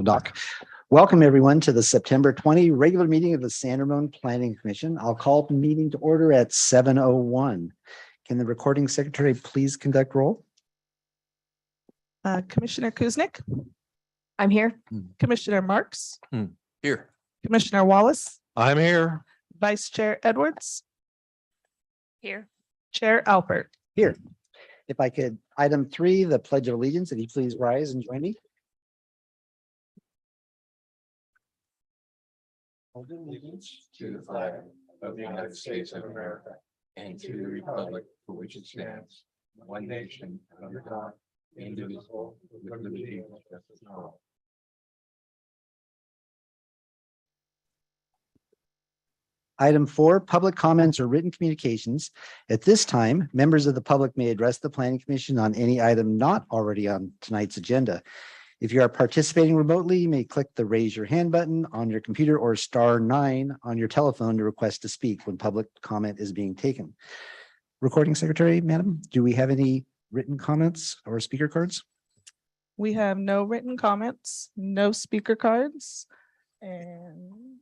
Doc. Welcome everyone to the September 20 regular meeting of the San Ramon Planning Commission. I'll call the meeting to order at 7:01. Can the recording secretary please conduct roll? Commissioner Kuznick, I'm here. Commissioner Marks, Here. Commissioner Wallace, I'm here. Vice Chair Edwards, Here. Chair Alpert. Here. If I could, item 3, the Pledge of Allegiance, if you please rise and join me. Allegiance to the flag of the United States of America and to the republic for which it stands, one nation under God, indivisible, with liberty and justice for all. Item 4, public comments or written communications. At this time, members of the public may address the Planning Commission on any item not already on tonight's agenda. If you are participating remotely, you may click the raise your hand button on your computer or *9 on your telephone to request to speak when public comment is being taken. Recording secretary, madam, do we have any written comments or speaker cards? We have no written comments, no speaker cards, and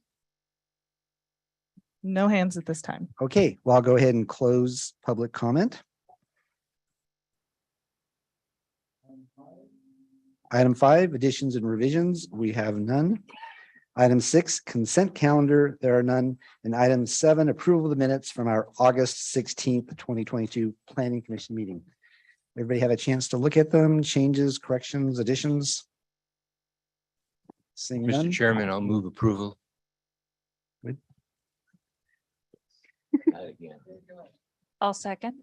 no hands at this time. Okay, well, I'll go ahead and close public comment. Item 5, additions and revisions, we have none. Item 6, consent calendar, there are none. And item 7, approval of the minutes from our August 16th, 2022 Planning Commission meeting. Everybody have a chance to look at them, changes, corrections, additions? Seeing none. Mr. Chairman, I'll move approval. Good. I'll second.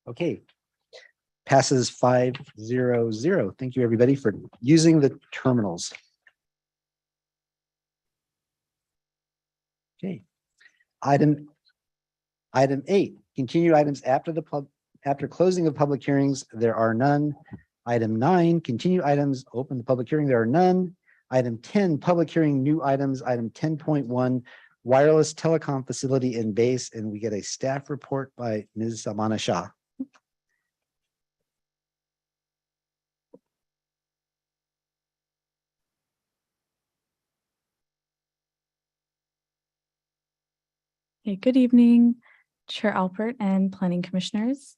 Okay. Passes 5-0-0. Thank you, everybody, for using the terminals. Okay. Item 8, continue items after closing of public hearings, there are none. Item 9, continue items, open the public hearing, there are none. Item 10, public hearing, new items. Item 10.1, wireless telecom facility in base, and we get a staff report by Ms. Salmana Shah. Hey, good evening, Chair Alpert and Planning Commissioners.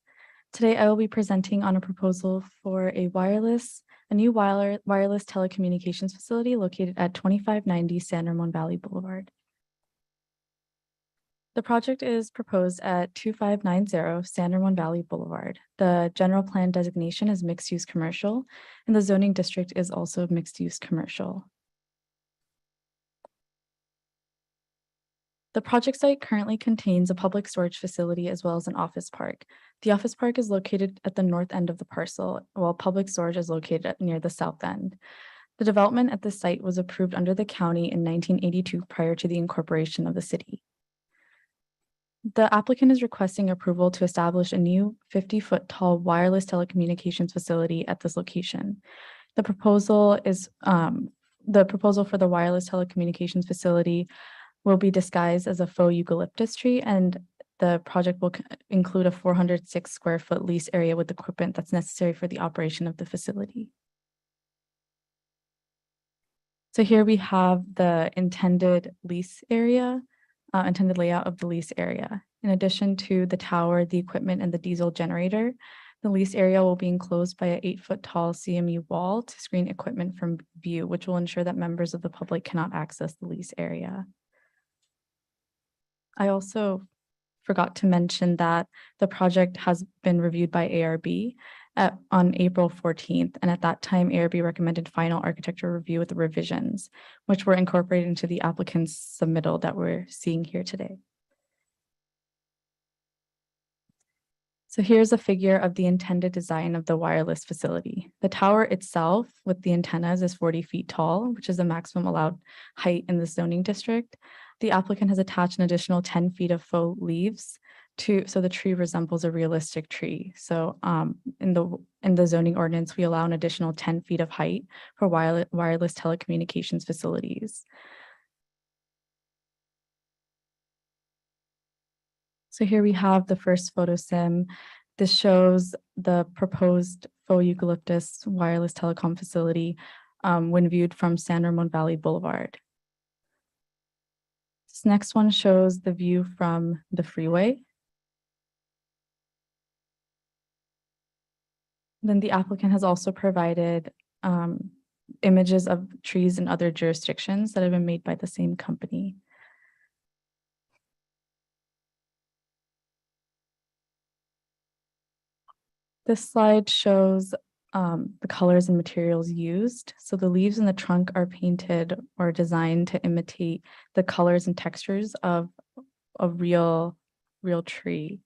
Today, I will be presenting on a proposal for a new wireless telecommunications facility located at 2590 San Ramon Valley Boulevard. The project is proposed at 2590 San Ramon Valley Boulevard. The general plan designation is mixed-use commercial, and the zoning district is also mixed-use commercial. The project site currently contains a public storage facility as well as an office park. The office park is located at the north end of the parcel, while public storage is located near the south end. The development at this site was approved under the county in 1982 prior to the incorporation of the city. The applicant is requesting approval to establish a new 50-foot tall wireless telecommunications facility at this location. The proposal for the wireless telecommunications facility will be disguised as a faux eucalyptus tree, and the project will include a 406 square foot lease area with equipment that's necessary for the operation of the facility. So here we have the intended lease area, intended layout of the lease area. In addition to the tower, the equipment, and the diesel generator, the lease area will be enclosed by an 8-foot tall CMU wall to screen equipment from view, which will ensure that members of the public cannot access the lease area. I also forgot to mention that the project has been reviewed by ARB on April 14th. And at that time, ARB recommended final architecture review with the revisions, which were incorporated into the applicant's submittal that we're seeing here today. So here's a figure of the intended design of the wireless facility. The tower itself with the antennas is 40 feet tall, which is the maximum allowed height in the zoning district. The applicant has attached an additional 10 feet of faux leaves so the tree resembles a realistic tree. So in the zoning ordinance, we allow an additional 10 feet of height for wireless telecommunications facilities. So here we have the first photo sim. This shows the proposed faux eucalyptus wireless telecom facility when viewed from San Ramon Valley Boulevard. This next one shows the view from the freeway. Then the applicant has also provided images of trees in other jurisdictions that have been made by the same company. This slide shows the colors and materials used. So the leaves in the trunk are painted or designed to imitate the colors and textures of a real tree.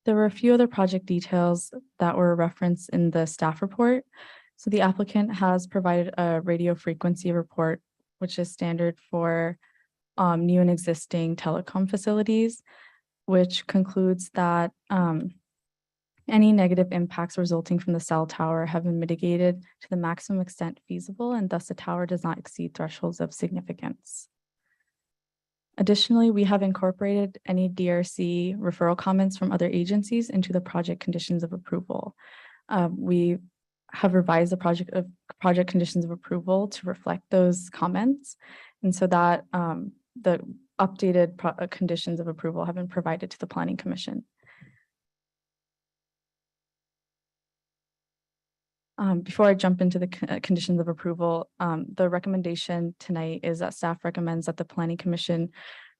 There were a few other project details that were referenced in the staff report. So the applicant has provided a radio frequency report, which is standard for new and existing telecom facilities, which concludes that any negative impacts resulting from the cell tower have been mitigated to the maximum extent feasible, and thus the tower does not exceed thresholds of significance. Additionally, we have incorporated any DRC referral comments from other agencies into the project conditions of approval. We have revised the project conditions of approval to reflect those comments, and so that the updated conditions of approval have been provided to the Planning Commission. Before I jump into the conditions of approval, the recommendation tonight is that staff recommends that the Planning Commission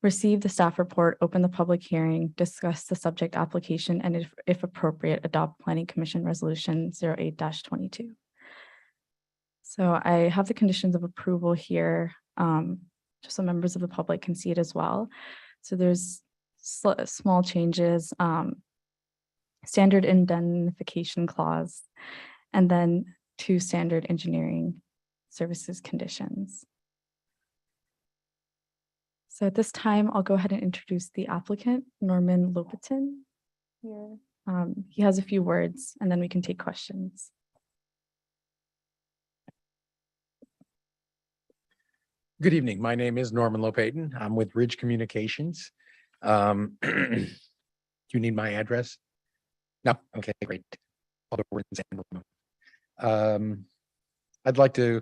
receive the staff report, open the public hearing, discuss the subject application, and if appropriate, adopt Planning Commission Resolution 08-22. So I have the conditions of approval here, just so members of the public can see it as well. So there's small changes, standard indemnification clause, and then 2 standard engineering services conditions. So at this time, I'll go ahead and introduce the applicant, Norman Lopetin. Here. He has a few words, and then we can take questions. Good evening. My name is Norman Lopatin. I'm with Ridge Communications. Do you need my address? No? Okay, great. All the words and I'd like to,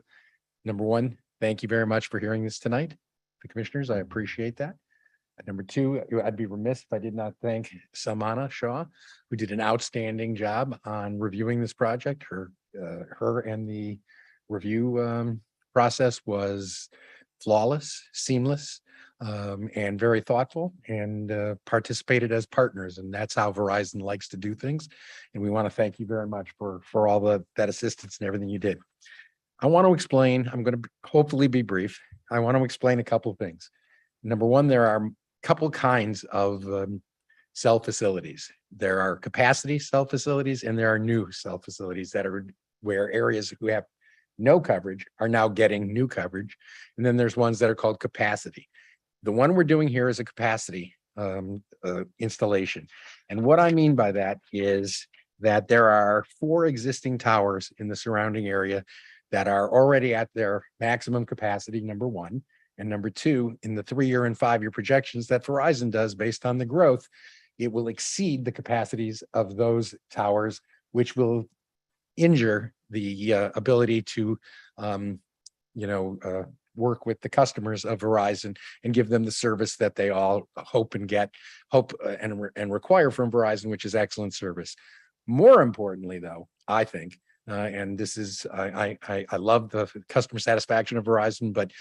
number one, thank you very much for hearing this tonight. The commissioners, I appreciate that. And number two, I'd be remiss if I did not thank Samana Shaw, who did an outstanding job on reviewing this project. Her and the review process was flawless, seamless, and very thoughtful, and participated as partners. And that's how Verizon likes to do things. And we want to thank you very much for all that assistance and everything you did. I want to explain, I'm going to hopefully be brief. I want to explain a couple of things. Number one, there are a couple kinds of cell facilities. There are capacity cell facilities, and there are new cell facilities that are where areas who have no coverage are now getting new coverage. And then there's ones that are called capacity. The one we're doing here is a capacity installation. And what I mean by that is that there are 4 existing towers in the surrounding area that are already at their maximum capacity, number one. And number two, in the 3-year and 5-year projections that Verizon does based on the growth, it will exceed the capacities of those towers, which will injure the ability to, work with the customers of Verizon and give them the service that they all hope and require from Verizon, which is excellent service. More importantly, though, I think, and this is, I love the customer satisfaction of Verizon, but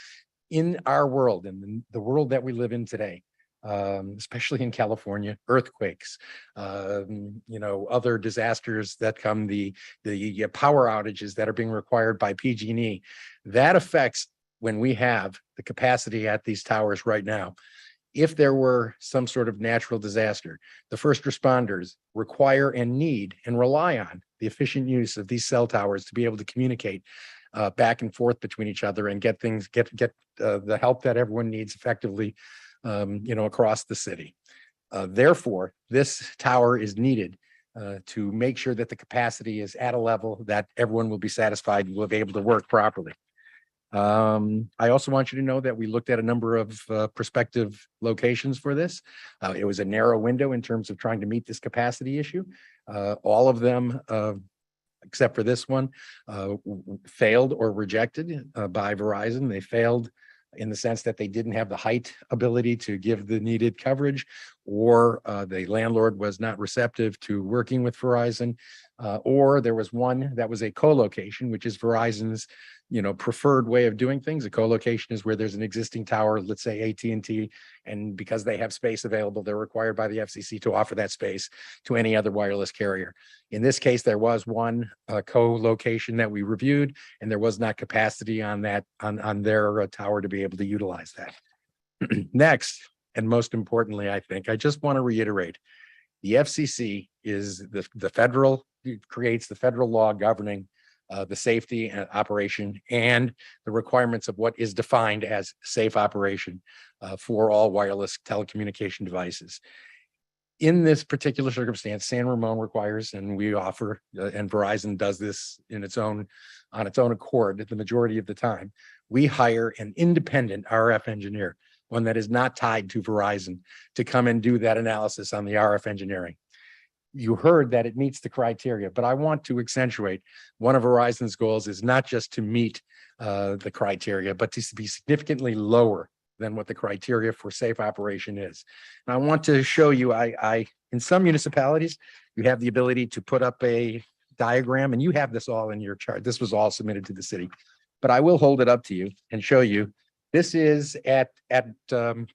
in our world, in the world that we live in today, especially in California, earthquakes, other disasters that come, the power outages that are being required by PG&E, that affects when we have the capacity at these towers right now. If there were some sort of natural disaster, the first responders require and need and rely on the efficient use of these cell towers to be able to communicate back and forth between each other and get the help that everyone needs effectively, across the city. Therefore, this tower is needed to make sure that the capacity is at a level that everyone will be satisfied and will be able to work properly. I also want you to know that we looked at a number of prospective locations for this. It was a narrow window in terms of trying to meet this capacity issue. All of them, except for this one, failed or rejected by Verizon. They failed in the sense that they didn't have the height ability to give the needed coverage, or the landlord was not receptive to working with Verizon, or there was one that was a co-location, which is Verizon's preferred way of doing things. A co-location is where there's an existing tower, let's say AT&T, and because they have space available, they're required by the FCC to offer that space to any other wireless carrier. In this case, there was one co-location that we reviewed, and there was not capacity on that on their tower to be able to utilize that. Next, and most importantly, I think I just want to reiterate, the FCC is the federal, creates the federal law governing the safety and operation and the requirements of what is defined as safe operation for all wireless telecommunication devices. In this particular circumstance, San Ramon requires, and we offer, and Verizon does this on its own accord the majority of the time, we hire an independent RF engineer, one that is not tied to Verizon, to come and do that analysis on the RF engineering. You heard that it meets the criteria, but I want to accentuate one of Verizon's goals is not just to meet the criteria, but to be significantly lower than what the criteria for safe operation is. And I want to show you, in some municipalities, you have the ability to put up a diagram, and you have this all in your chart. This was all submitted to the city, but I will hold it up to you and show you. This is at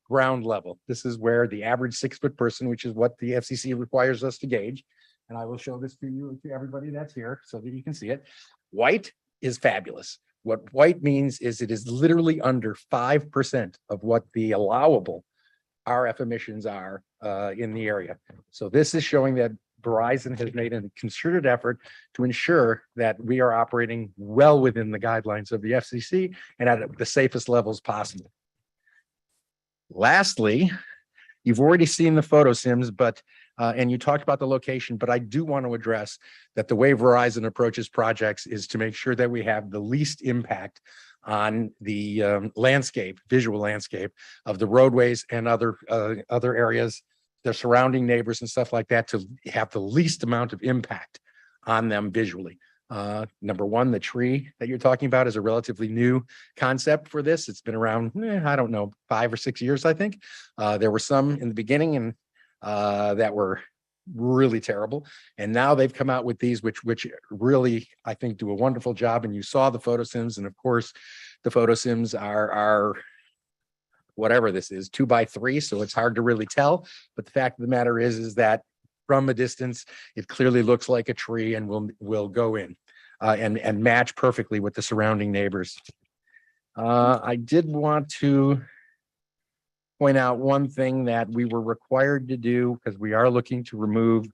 ground level. This is where the average 6-foot person, which is what the FCC requires us to gauge. And I will show this to you, to everybody that's here so that you can see it. White is fabulous. What white means is it is literally under 5% of what the allowable RF emissions are in the area. So this is showing that Verizon has made a concerted effort to ensure that we are operating well within the guidelines of the FCC and at the safest levels possible. Lastly, you've already seen the photo sims, but and you talked about the location, but I do want to address that the way Verizon approaches projects is to make sure that we have the least impact on the landscape, visual landscape of the roadways and other areas, their surrounding neighbors and stuff like that, to have the least amount of impact on them visually. Number one, the tree that you're talking about is a relatively new concept for this. It's been around, I don't know, 5 or 6 years, I think. There were some in the beginning and that were really terrible. And now they've come out with these, which really, I think, do a wonderful job. And you saw the photo sims. And of course, the photo sims are whatever this is, 2x3, so it's hard to really tell. But the fact of the matter is that from a distance, it clearly looks like a tree and will go in and match perfectly with the surrounding neighbors. I did want to point out one thing that we were required to do, because we are looking to remove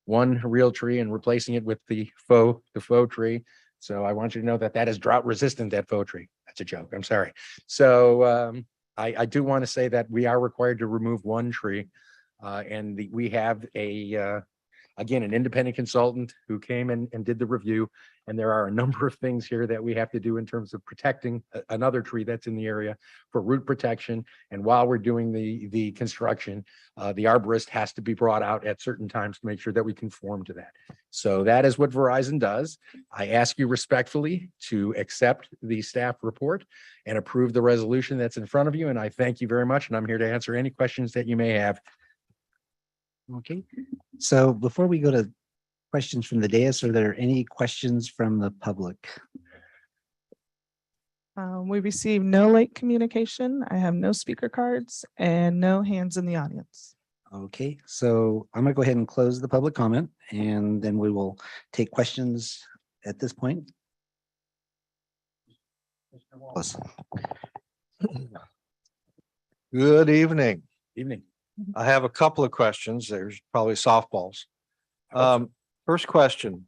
one real tree and replacing it with the faux tree. So I want you to know that that is drought resistant, that faux tree. That's a joke. I'm sorry. So I do want to say that we are required to remove one tree, and we have again, an independent consultant who came in and did the review. And there are a number of things here that we have to do in terms of protecting another tree that's in the area for root protection. And while we're doing the construction, the arborist has to be brought out at certain times to make sure that we conform to that. So that is what Verizon does. I ask you respectfully to accept the staff report and approve the resolution that's in front of you. And I thank you very much. And I'm here to answer any questions that you may have. Okay, so before we go to questions from the dais, are there any questions from the public? We received no late communication. I have no speaker cards and no hands in the audience. Okay, so I'm gonna go ahead and close the public comment, and then we will take questions at this point. Good evening. Evening. I have a couple of questions. There's probably softballs. First question.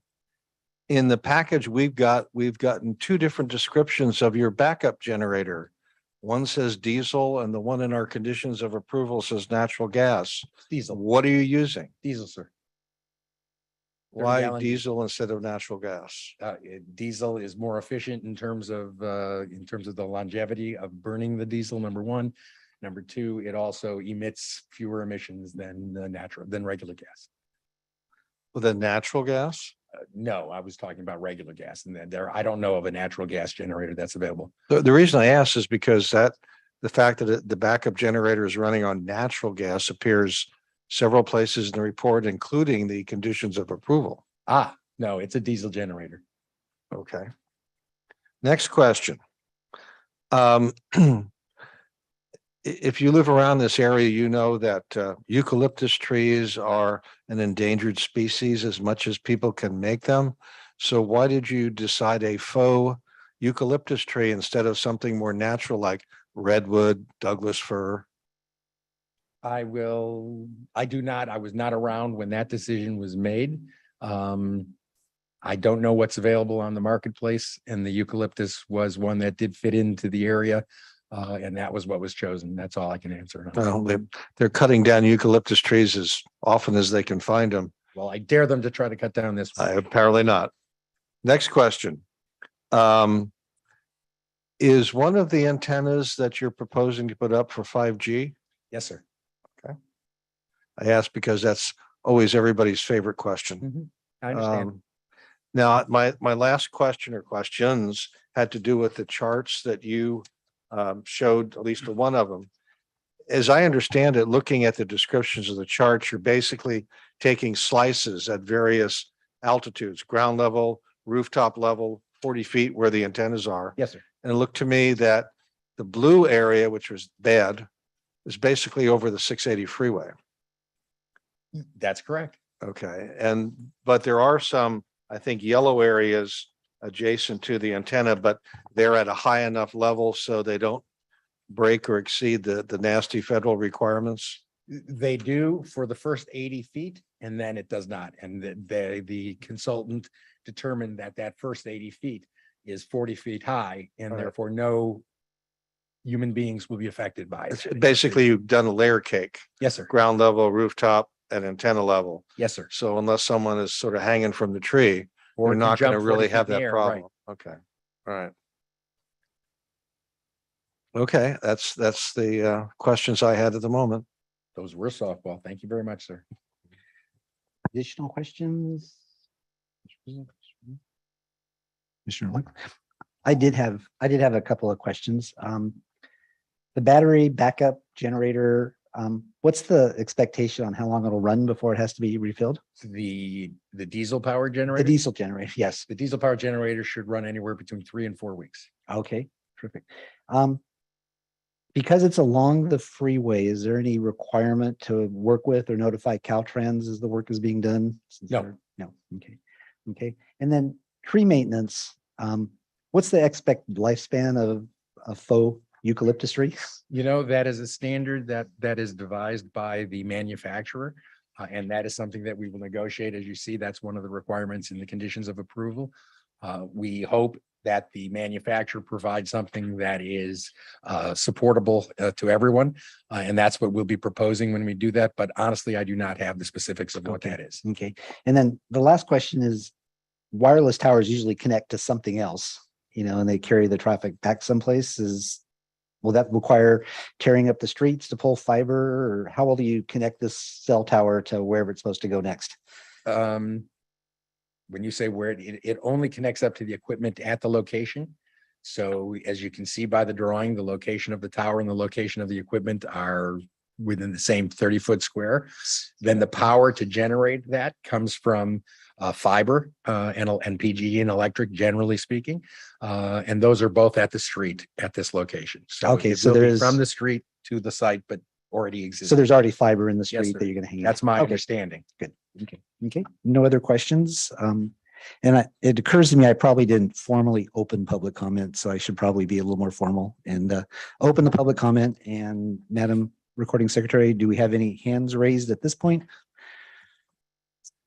In the package we've gotten two different descriptions of your backup generator. One says diesel and the one in our conditions of approval says natural gas. Diesel, What are you using? diesel, sir. Why 30-gallon diesel instead of natural gas? Diesel is more efficient in terms of the longevity of burning the diesel, number one. Number two, it also emits fewer emissions than regular gas. With a natural gas? No, I was talking about regular gas, and then I don't know of a natural gas generator that's available. The reason I ask is because the fact that the backup generator is running on natural gas appears several places in the report, including the conditions of approval. No, it's a diesel generator. Okay. Next question. If you live around this area, you know that eucalyptus trees are an endangered species as much as people can make them. So why did you decide a faux eucalyptus tree instead of something more natural like redwood, Douglas fir? I was not around when that decision was made. I don't know what's available on the marketplace, and the eucalyptus was one that did fit into the area. And that was what was chosen. That's all I can answer. Well, they're cutting down eucalyptus trees as often as they can find them. Well, I dare them to try to cut down this one. Apparently not. Next question. Is one of the antennas that you're proposing to put up for 5G? Yes, sir. I ask because that's always everybody's favorite question. I understand. Now, my last question or questions had to do with the charts that you showed, at least one of them. As I understand it, looking at the descriptions of the charts, you're basically taking slices at various altitudes, ground level, rooftop level, 40 feet where the antennas are. Yes, sir. And it looked to me that the blue area, which was bad, is basically over the 680 freeway. That's correct. Okay, but there are some, I think, yellow areas adjacent to the antenna, but they're at a high enough level so they don't break or exceed the nasty federal requirements. They do for the first 80 feet, and then it does not. And the consultant determined that first 80 feet is 40 feet high, and All right. therefore no human beings will be affected by it. Basically, you've done a layer cake, Yes, sir. ground level, rooftop, and antenna level. Yes, sir. So unless someone is sort of hanging from the tree, Or we're can not going to jump 40 really feet have in the that air, right. problem. Okay, all right. Okay, that's the questions I had at the moment. Those were softball. Thank you very much, sir. Additional questions? Commissioner Lund? I did have a couple of questions. The battery backup generator, what's the expectation on how long it'll run before it has to be refilled? The diesel power The generator. diesel generator, yes. The diesel power generator should run anywhere between 3 and 4 weeks. Okay, terrific. Because it's along the freeway, is there any requirement to work with or notify Caltrans as the work is being done? No. No, okay, okay. And then tree maintenance, what's the expected lifespan of a faux eucalyptus tree? You know, that is a standard that is devised by the manufacturer. And that is something that we will negotiate. As you see, that's one of the requirements in the conditions of approval. We hope that the manufacturer provides something that is supportable to everyone. And that's what we'll be proposing when we do that. But honestly, I do not have the specifics of what Okay. that is. Okay, and then the last question is, wireless towers usually connect to something else, and they carry the traffic back someplace. Will that require tearing up the streets to pull fiber, or how will you connect this cell tower to wherever it's supposed to go next? When you say where it only connects up to the equipment at the location. So as you can see by the drawing, the location of the tower and the location of the equipment are within the same 30-foot square. Then the power to generate that comes from fiber and PGE and electric, generally speaking. And those are both at the street at this location. So Okay, it so will be there is- from the street to the site, but already exists. So there's already fiber in the Yes, street sir. that you're going to hang. That's my Okay. understanding. Okay, no other questions? It occurs to me, I probably didn't formally open public comment, so I should probably be a little more formal and open the public comment. And Madam Recording Secretary, do we have any hands raised at this point?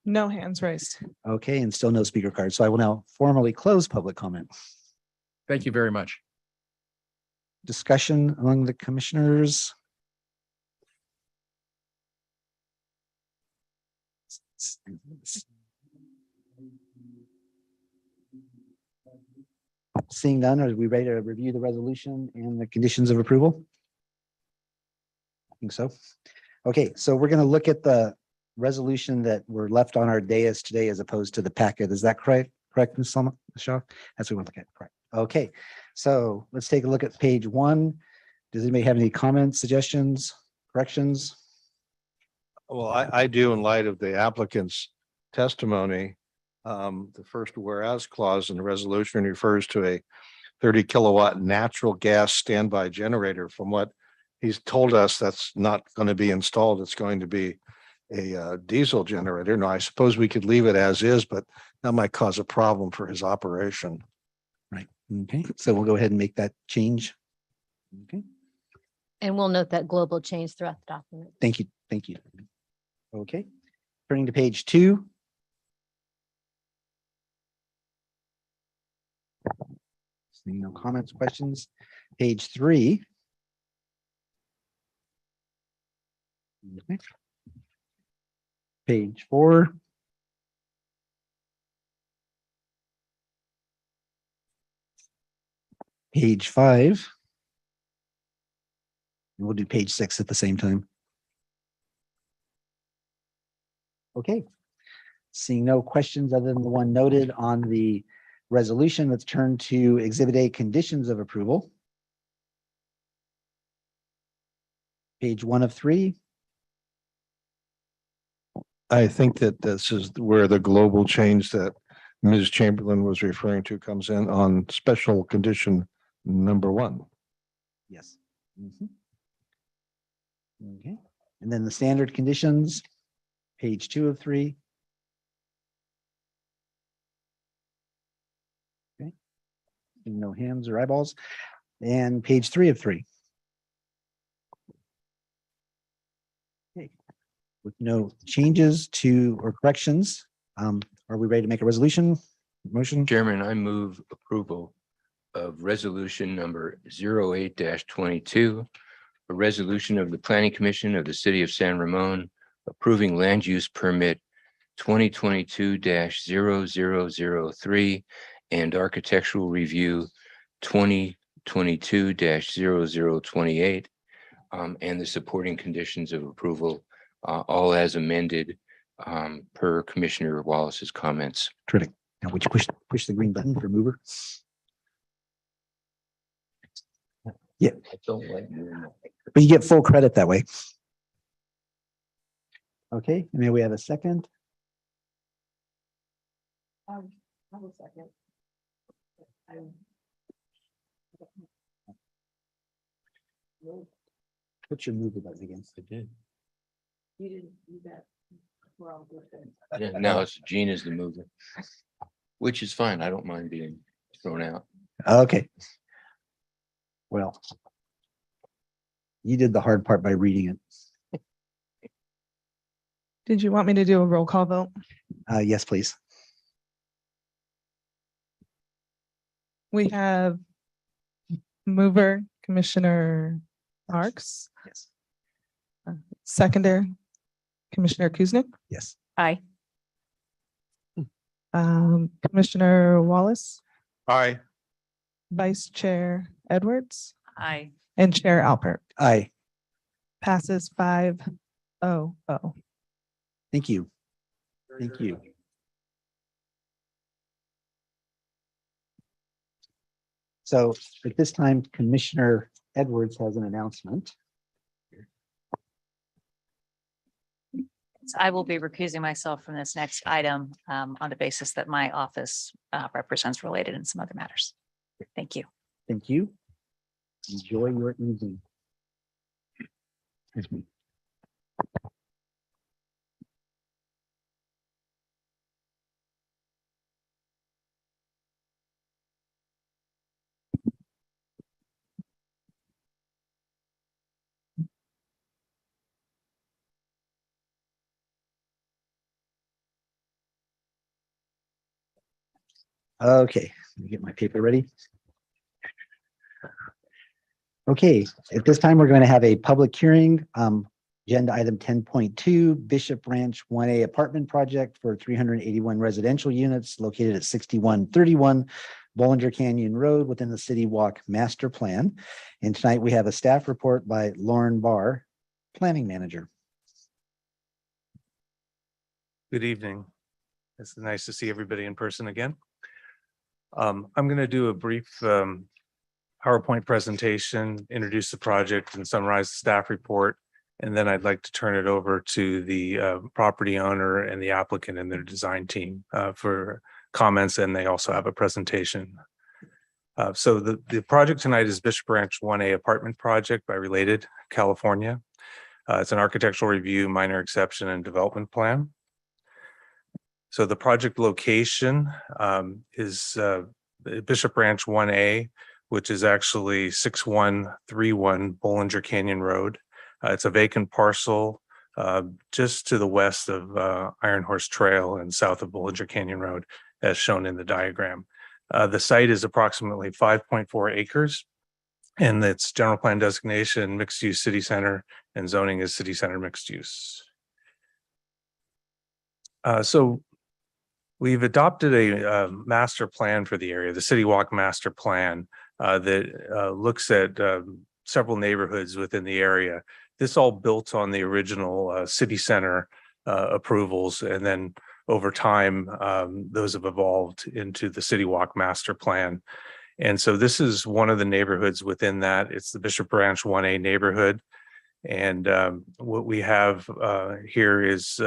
No hands raised. Okay, and still no speaker cards. So I will now formally close public comment. Thank you very much. Discussion among the commissioners. Seeing none, are we ready to review the resolution and the conditions of approval? I think so. Okay, so we're going to look at the resolution that were left on our dais today as opposed to the packet. Is that correct? Correct, Ms. Selma? Ms. Shaw? That's what we want to look at. Correct. Okay, so let's take a look at page 1. Does anybody have any comments, suggestions, corrections? Well, I do in light of the applicant's testimony. The first whereas clause in the resolution refers to a 30 kilowatt natural gas standby generator. From what he's told us, that's not going to be installed. It's going to be a diesel generator. Now, I suppose we could leave it as is, but that might cause a problem for his operation. Right. Okay, so we'll go ahead and make that change. Okay, And we'll note that global change throughout the document. thank you. Thank you. Okay, turning to page 2. Seeing no comments, questions. Page 3. Okay. Page 4. Page 5. And we'll do page 6 at the same time. Okay. Seeing no questions other than the one noted on the resolution, let's turn to Exhibit A, conditions of approval. Page 1 of 3. I think that this is where the global change that Ms. Chamberlain was referring to comes in on special condition number 1. Yes. Mhm. Okay, and then the standard conditions, page 2 of 3. Okay. No hands or eyeballs. And page 3 of 3. Okay. With no changes to or corrections, are we ready to make a resolution? Motion? Chairman, I move approval of resolution number 08-22, a resolution of the Planning Commission of the City of San Ramon approving land use permit 2022-0003 and architectural review 2022-0028, and the supporting conditions of approval, all as amended per Commissioner Wallace's comments. Terrific. Now would you push the green button for mover? Yeah, I don't like doing that. but you get full credit that way. Okay, may we have a second? Put your mover button against it. did. You didn't do that. We're all good. Yeah, now it's Gene is the mover, which is fine. I don't mind being thrown out. Okay. Well, you did the hard part by reading it. Did you want me to do a roll call vote? Yes, please. We have mover Commissioner Marks, Yes. seconder Commissioner Kuznick, Yes. Aye. Commissioner Wallace, Aye. Vice Chair Edwards, Aye. and Chair Alpert. Aye. Passes 5-0-0. Thank you. Thank you. So at this time, Commissioner Edwards has an announcement. I will be recusing myself from this next item on the basis that my office represents related in some other matters. Thank you. Thank you. Enjoy your evening. Excuse me. Okay, let me get my paper ready. Okay, at this time, we're going to have a public hearing. Agenda item 10.2, Bishop Ranch 1A apartment project for 381 residential units located at 6131 Bollinger Canyon Road within the City Walk Master Plan. And tonight we have a staff report by Lauren Barr, Planning Manager. Good evening. It's nice to see everybody in person again. I'm going to do a brief PowerPoint presentation, introduce the project and summarize the staff report. And then I'd like to turn it over to the property owner and the applicant and their design team for comments. And they also have a presentation. So the project tonight is Bishop Ranch 1A apartment project by Related California. It's an architectural review, minor exception and development plan. So the project location is Bishop Ranch 1A, which is actually 6131 Bollinger Canyon Road. It's a vacant parcel just to the west of Iron Horse Trail and south of Bollinger Canyon Road, as shown in the diagram. The site is approximately 5.4 acres, and its general plan designation, mixed use city center, and zoning is city center mixed use. So we've adopted a master plan for the area, the City Walk Master Plan, that looks at several neighborhoods within the area. This all built on the original city center approvals, and then over time, those have evolved into the City Walk Master Plan. And so this is one of the neighborhoods within that. It's the Bishop Ranch 1A neighborhood. And what we have here is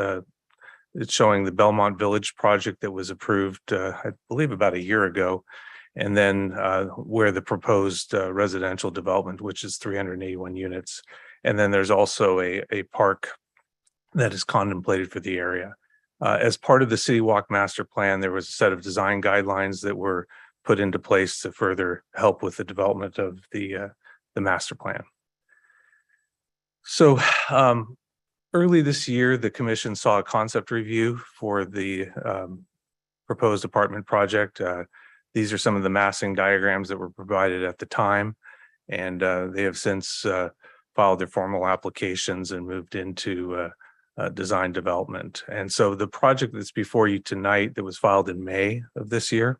it's showing the Belmont Village project that was approved, I believe, about a year ago. And then where the proposed residential development, which is 381 units. And then there's also a park that is contemplated for the area. As part of the City Walk Master Plan, there was a set of design guidelines that were put into place to further help with the development of the master plan. So early this year, the commission saw a concept review for the proposed apartment project. These are some of the massing diagrams that were provided at the time, and they have since filed their formal applications and moved into design development. And so the project that's before you tonight that was filed in May of this year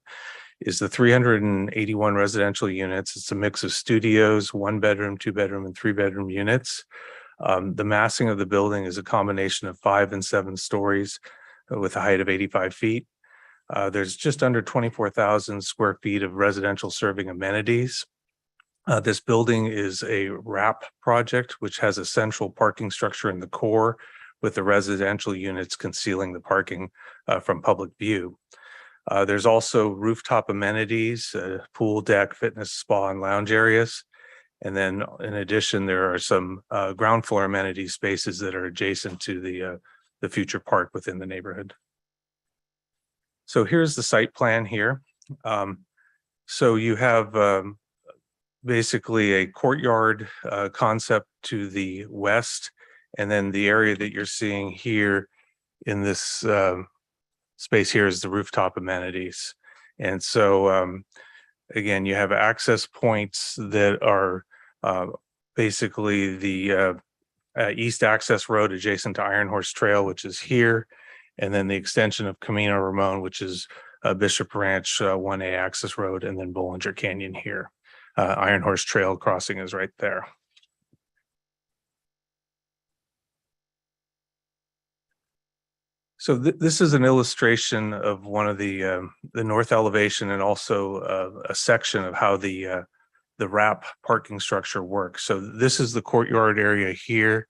is the 381 residential units. It's a mix of studios, 1 bedroom, 2 bedroom, and 3 bedroom units. The massing of the building is a combination of 5 and 7 stories with a height of 85 feet. There's just under 24,000 square feet of residential serving amenities. This building is a wrap project, which has a central parking structure in the core, with the residential units concealing the parking from public view. There's also rooftop amenities, pool deck, fitness, spa, and lounge areas. And then in addition, there are some ground floor amenity spaces that are adjacent to the future park within the neighborhood. So here's the site plan here. So you have basically a courtyard concept to the west, and then the area that you're seeing here in this space here is the rooftop amenities. And so again, you have access points that are basically the east access road adjacent to Iron Horse Trail, which is here, and then the extension of Camino Ramon, which is Bishop Ranch 1A access road, and then Bollinger Canyon here. Iron Horse Trail crossing is right there. So this is an illustration of one of the north elevation, and also a section of how the wrap parking structure works. So this is the courtyard area here,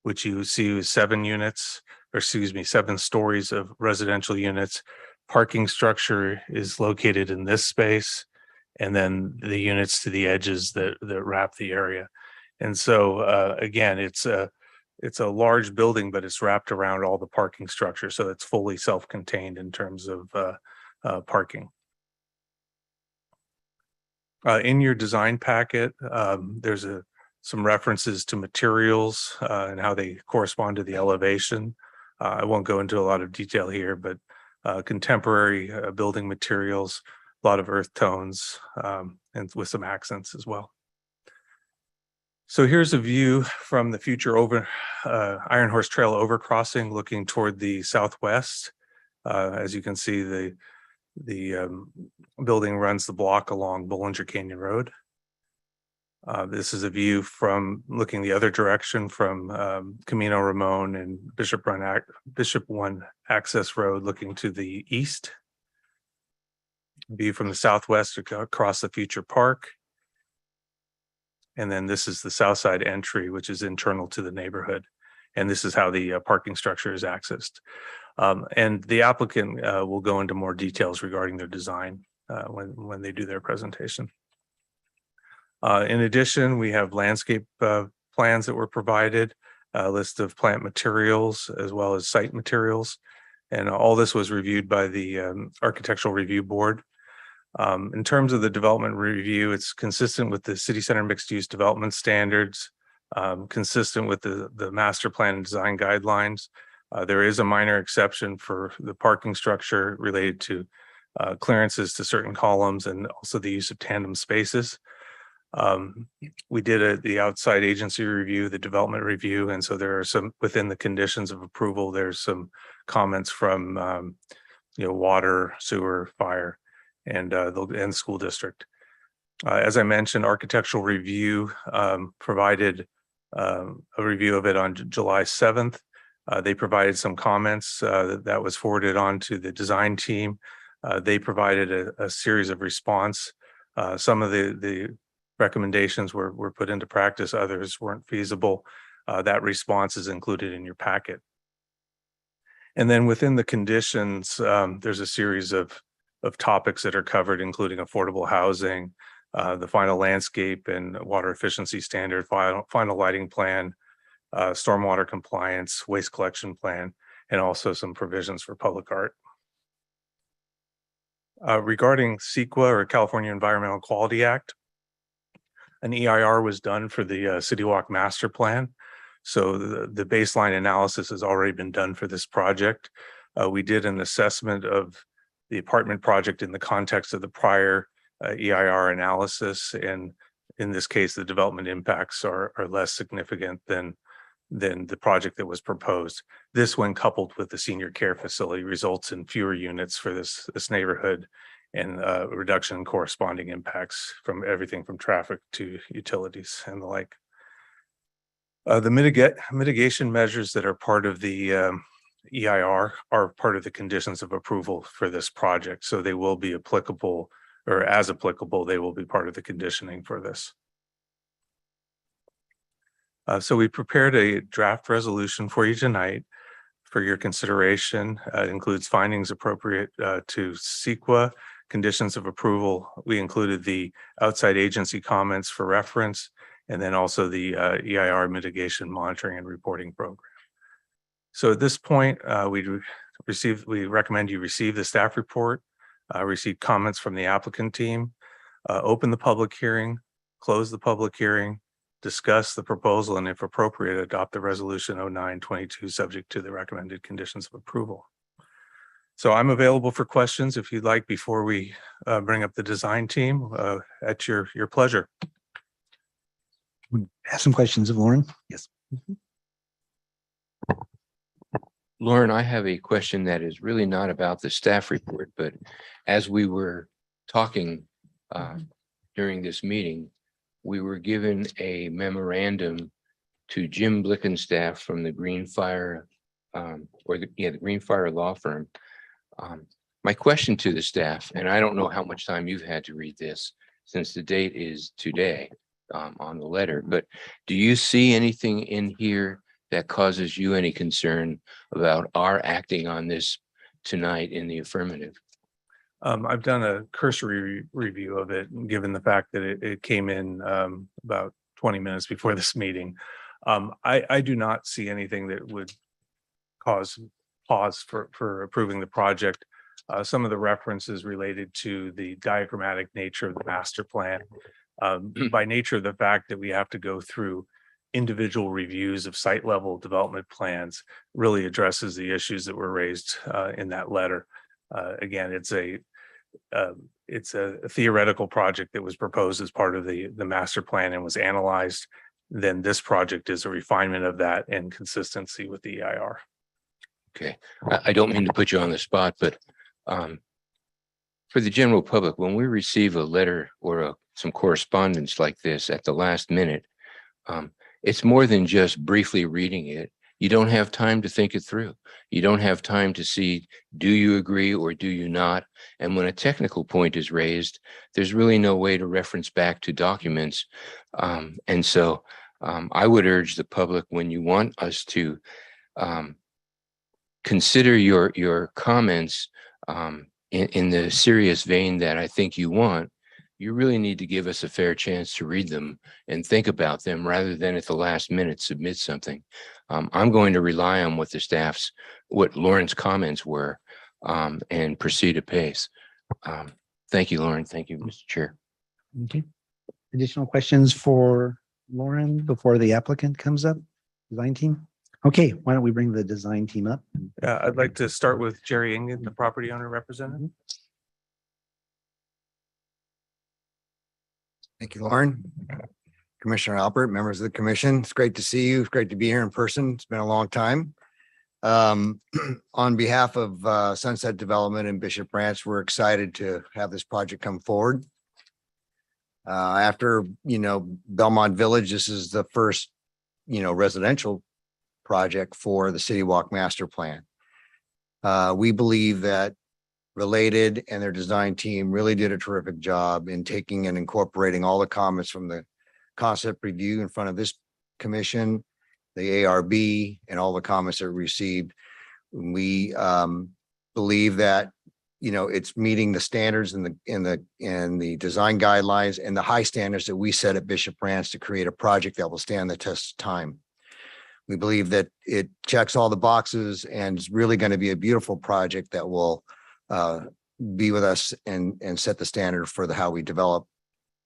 which you see is 7 units, or excuse me, 7 stories of residential units. Parking structure is located in this space, and then the units to the edges that wrap the area. And so again, it's a large building, but it's wrapped around all the parking structure, so it's fully self-contained in terms of parking. In your design packet, there's some references to materials and how they correspond to the elevation. I won't go into a lot of detail here, but contemporary building materials, a lot of earth tones, and with some accents as well. So here's a view from the future Iron Horse Trail overcrossing looking toward the southwest. As you can see, the building runs the block along Bollinger Canyon Road. This is a view from looking the other direction from Camino Ramon and Bishop One Access Road looking to the east. View from the southwest across the future park. And then this is the south side entry, which is internal to the neighborhood. And this is how the parking structure is accessed. And the applicant will go into more details regarding their design when they do their presentation. In addition, we have landscape plans that were provided, a list of plant materials as well as site materials. And all this was reviewed by the Architectural Review Board. In terms of the development review, it's consistent with the city center mixed use development standards, consistent with the master plan and design guidelines. There is a minor exception for the parking structure related to clearances to certain columns and also the use of tandem spaces. We did the outside agency review, the development review, and so there are some within the conditions of approval. There's some comments from water, sewer, fire, and the school district. As I mentioned, architectural review provided a review of it on July 7th. They provided some comments that was forwarded on to the design team. They provided a series of response. Some of the recommendations were put into practice, others weren't feasible. That response is included in your packet. And then within the conditions, there's a series of topics that are covered, including affordable housing, the final landscape and water efficiency standard, final lighting plan, stormwater compliance, waste collection plan, and also some provisions for public art. Regarding CEQA, or California Environmental Quality Act, an EIR was done for the City Walk Master Plan. So the baseline analysis has already been done for this project. We did an assessment of the apartment project in the context of the prior EIR analysis. And in this case, the development impacts are less significant than the project that was proposed. This, when coupled with the senior care facility, results in fewer units for this neighborhood and a reduction in corresponding impacts from everything from traffic to utilities and the like. The mitigation measures that are part of the EIR are part of the conditions of approval for this project. So they will be applicable, or as applicable, they will be part of the conditioning for this. So we prepared a draft resolution for you tonight for your consideration. It includes findings appropriate to CEQA, conditions of approval. We included the outside agency comments for reference, and then also the EIR mitigation monitoring and reporting program. So at this point, we recommend you receive the staff report, receive comments from the applicant team, open the public hearing, close the public hearing, discuss the proposal, and if appropriate, adopt the resolution 0922 subject to the recommended conditions of approval. So I'm available for questions if you'd like before we bring up the design team at your pleasure. Ask some questions of Lauren. Yes. Lauren, I have a question that is really not about the staff report, but as we were talking during this meeting, we were given a memorandum to Jim Blickenstaff from the Greenfire, the Greenfire Law Firm. My question to the staff, and I don't know how much time you've had to read this since the date is today on the letter, but do you see anything in here that causes you any concern about our acting on this tonight in the affirmative? I've done a cursory review of it, given the fact that it came in about 20 minutes before this meeting. I do not see anything that would cause pause for approving the project. Some of the references related to the diagrammatic nature of the master plan, by nature of the fact that we have to go through individual reviews of site level development plans, really addresses the issues that were raised in that letter. Again, it's it's a theoretical project that was proposed as part of the master plan and was analyzed. Then this project is a refinement of that and consistency with the EIR. Okay, I don't mean to put you on the spot, but for the general public, when we receive a letter or some correspondence like this at the last minute, it's more than just briefly reading it. You don't have time to think it through. You don't have time to see, do you agree or do you not? And when a technical point is raised, there's really no way to reference back to documents. And so I would urge the public, when you want us to consider your comments in the serious vein that I think you want, you really need to give us a fair chance to read them and think about them rather than at the last minute submit something. I'm going to rely on what Lauren's comments were and proceed apace. Thank you, Lauren. Thank you, Mr. Chair. Okay. Additional questions for Lauren before the applicant comes up? Design team? Okay, why don't we bring the design team up? I'd like to start with Jerry Ingen, the property owner representative. Thank you, Lauren. Commissioner Albert, members of the commission. It's great to see you. It's great to be here in person. It's been a long time. On behalf of Sunset Development and Bishop Branch, we're excited to have this project come forward. After, Belmont Village, this is the first, residential project for the City Walk Master Plan. We believe that Related and their design team really did a terrific job in taking and incorporating all the comments from the concept review in front of this commission, the ARB, and all the comments that were received. We believe that it's meeting the standards and the design guidelines and the high standards that we set at Bishop Branch to create a project that will stand the test of time. We believe that it checks all the boxes and is really going to be a beautiful project that will be with us and set the standard for how we develop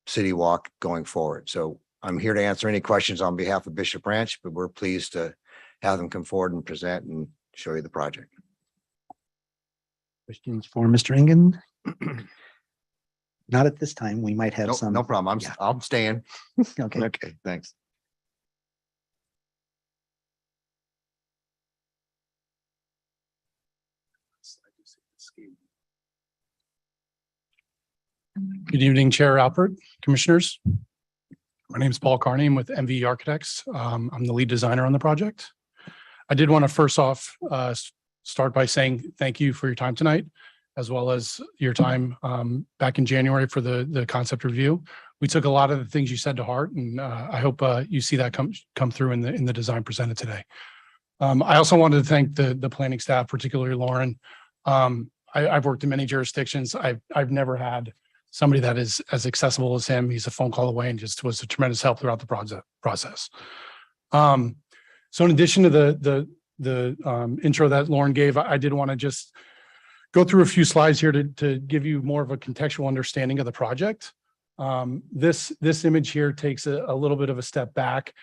City Walk going forward. So I'm here to answer any questions on behalf of Bishop Branch, but we're pleased to have them come forward and present and show you the project. Questions for Mr. Ingen? Not at this time. We might have some. No problem. I'm staying. Okay. Okay, thanks. Good evening, Chair Alpert, Commissioners. My name is Paul Carney. I'm with MV Architects. I'm the lead designer on the project. I did want to first off start by saying thank you for your time tonight, as well as your time back in January for the concept review. We took a lot of the things you said to heart, and I hope you see that come through in the design presented today. I also wanted to thank the planning staff, particularly Lauren. I've worked in many jurisdictions. I've never had somebody that is as accessible as him. He's a phone call away and just was a tremendous help throughout the process. So in addition to the intro that Lauren gave, I did want to just go through a few slides here to give you more of a contextual understanding of the project. This image here takes a little bit of a step back,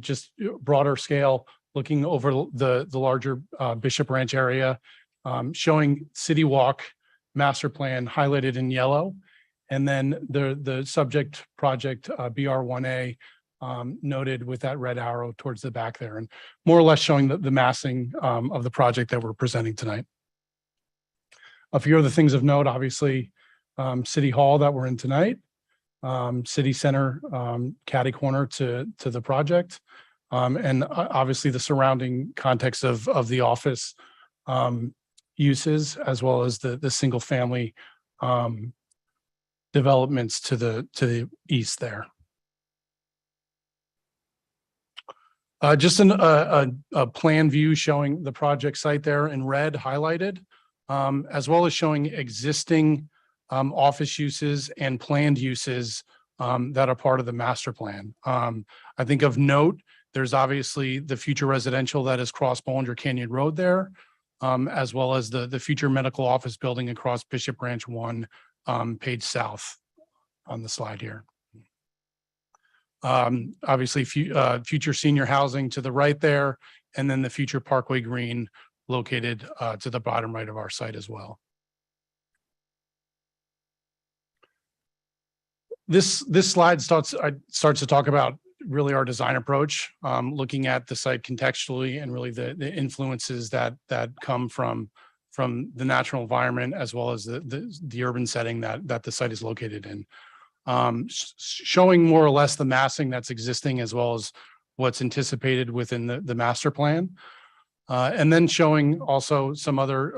just broader scale, looking over the larger Bishop Branch area, showing City Walk Master Plan highlighted in yellow. And then the subject project BR1A noted with that red arrow towards the back there, and more or less showing the massing of the project that we're presenting tonight. A few other things of note, obviously, City Hall that we're in tonight, City Center, catty corner to the project, and obviously the surrounding context of the office uses, as well as the single family developments to the east there. Just a plan view showing the project site there in red highlighted, as well as showing existing office uses and planned uses that are part of the master plan. I think of note, there's obviously the future residential that is across Bollinger Canyon Road there, as well as the future medical office building across Bishop Branch 1, page south on the slide here. Obviously, future senior housing to the right there, and then the future Parkway Green located to the bottom right of our site as well. This slide starts to talk about really our design approach, looking at the site contextually and really the influences that come from the natural environment as well as the urban setting that the site is located in. Showing more or less the massing that's existing as well as what's anticipated within the master plan. And then showing also some other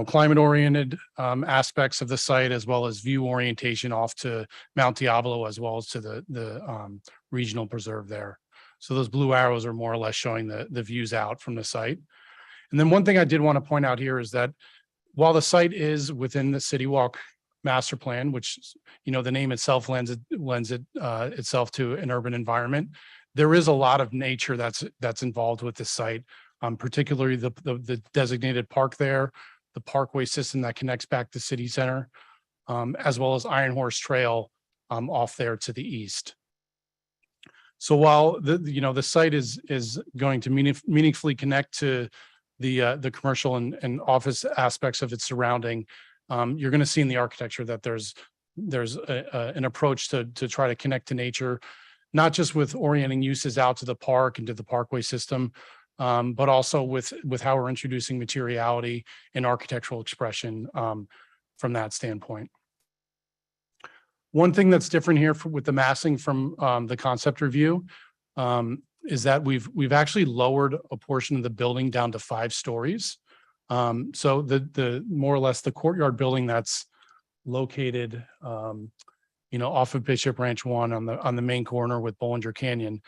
climate oriented aspects of the site as well as view orientation off to Mount Diablo as well as to the regional preserve there. So those blue arrows are more or less showing the views out from the site. And then one thing I did want to point out here is that while the site is within the City Walk master plan, which, the name itself lends it itself to an urban environment, there is a lot of nature that's involved with this site, particularly the designated park there, the parkway system that connects back to city center, as well as Iron Horse Trail off there to the east. So while the site is going to meaningfully connect to the commercial and office aspects of its surrounding, you're going to see in the architecture that there's an approach to try to connect to nature, not just with orienting uses out to the park and to the parkway system, but also with how we're introducing materiality and architectural expression from that standpoint. One thing that's different here with the massing from the concept review is that we've actually lowered a portion of the building down to 5 stories. So the more or less the courtyard building that's located off of Bishop Ranch 1 on the main corner with Bollinger Canyon,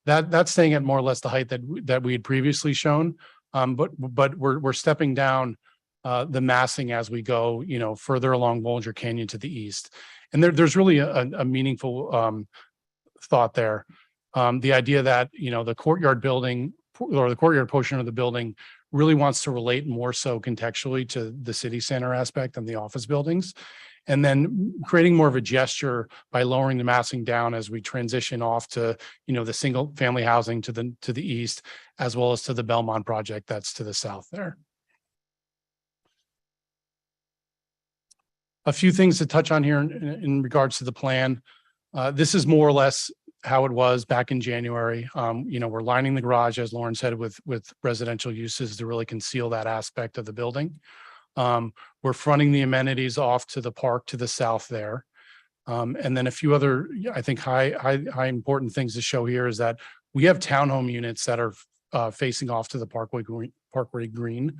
that's staying at more or less the height that we had previously shown. But we're stepping down the massing as we go, further along Bollinger Canyon to the east. And there's really a meaningful thought there. The idea that, the courtyard building or the courtyard portion of the building really wants to relate more so contextually to the city center aspect than the office buildings. And then creating more of a gesture by lowering the massing down as we transition off to, the single family housing to the east, as well as to the Belmont project that's to the south there. A few things to touch on here in regards to the plan. This is more or less how it was back in January. We're lining the garage, as Lauren said, with residential uses to really conceal that aspect of the building. We're fronting the amenities off to the park to the south there. And then a few other, I think, high important things to show here is that we have townhome units that are facing off to the Parkway Green.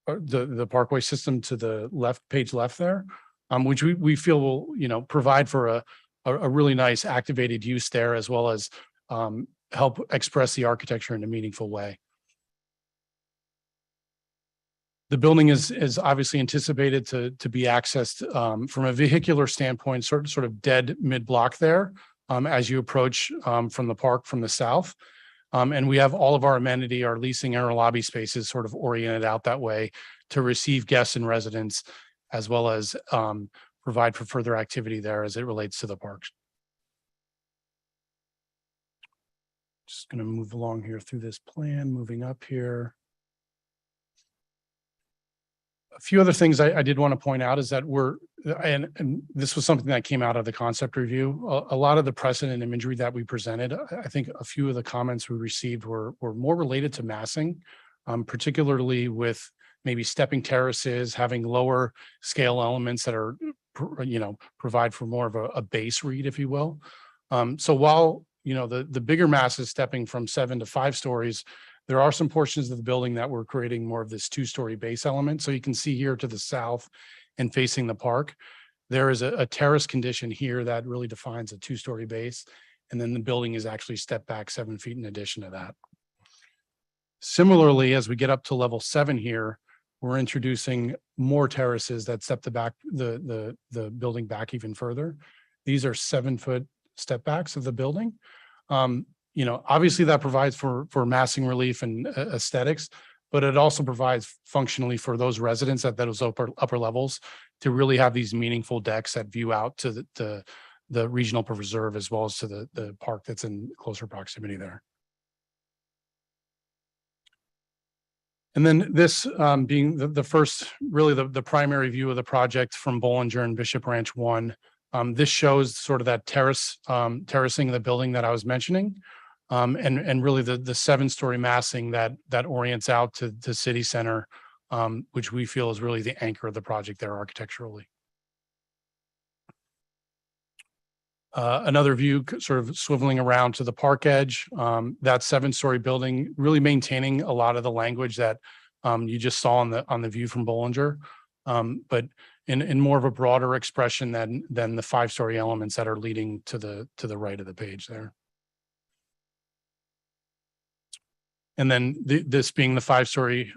The Parkway system to the left, page left there, which we feel will, provide for a really nice activated use there, as well as help express the architecture in a meaningful way. The building is obviously anticipated to be accessed from a vehicular standpoint, sort of dead mid-block there as you approach from the park from the south. And we have all of our amenity, our leasing and our lobby spaces sort of oriented out that way to receive guests and residents, as well as provide for further activity there as it relates to the parks. Just going to move along here through this plan, moving up here. A few other things I did want to point out is that and this was something that came out of the concept review. A lot of the precedent imagery that we presented, I think a few of the comments we received were more related to massing, particularly with maybe stepping terraces, having lower scale elements that are, provide for more of a base read, if you will. So while, the bigger masses stepping from 7 to 5 stories, there are some portions of the building that we're creating more of this 2-story base element. So you can see here to the south and facing the park, there is a terrace condition here that really defines a 2-story base. And then the building is actually stepped back 7 feet in addition to that. Similarly, as we get up to level 7 here, we're introducing more terraces that step the building back even further. These are 7-foot step backs of the building. Obviously that provides for massing relief and aesthetics, but it also provides functionally for those residents at those upper levels to really have these meaningful decks that view out to the regional preserve, as well as to the park that's in closer proximity there. And then this being the first, really the primary view of the project from Bollinger and Bishop Ranch 1. This shows sort of that terracing of the building that I was mentioning. And really the 7-story massing that orients out to the city center, which we feel is really the anchor of the project there architecturally. Another view sort of swiveling around to the park edge, that 7-story building really maintaining a lot of the language that you just saw on the view from Bollinger, but in more of a broader expression than the 5-story elements that are leading to the right of the page there. And then this being the 5-story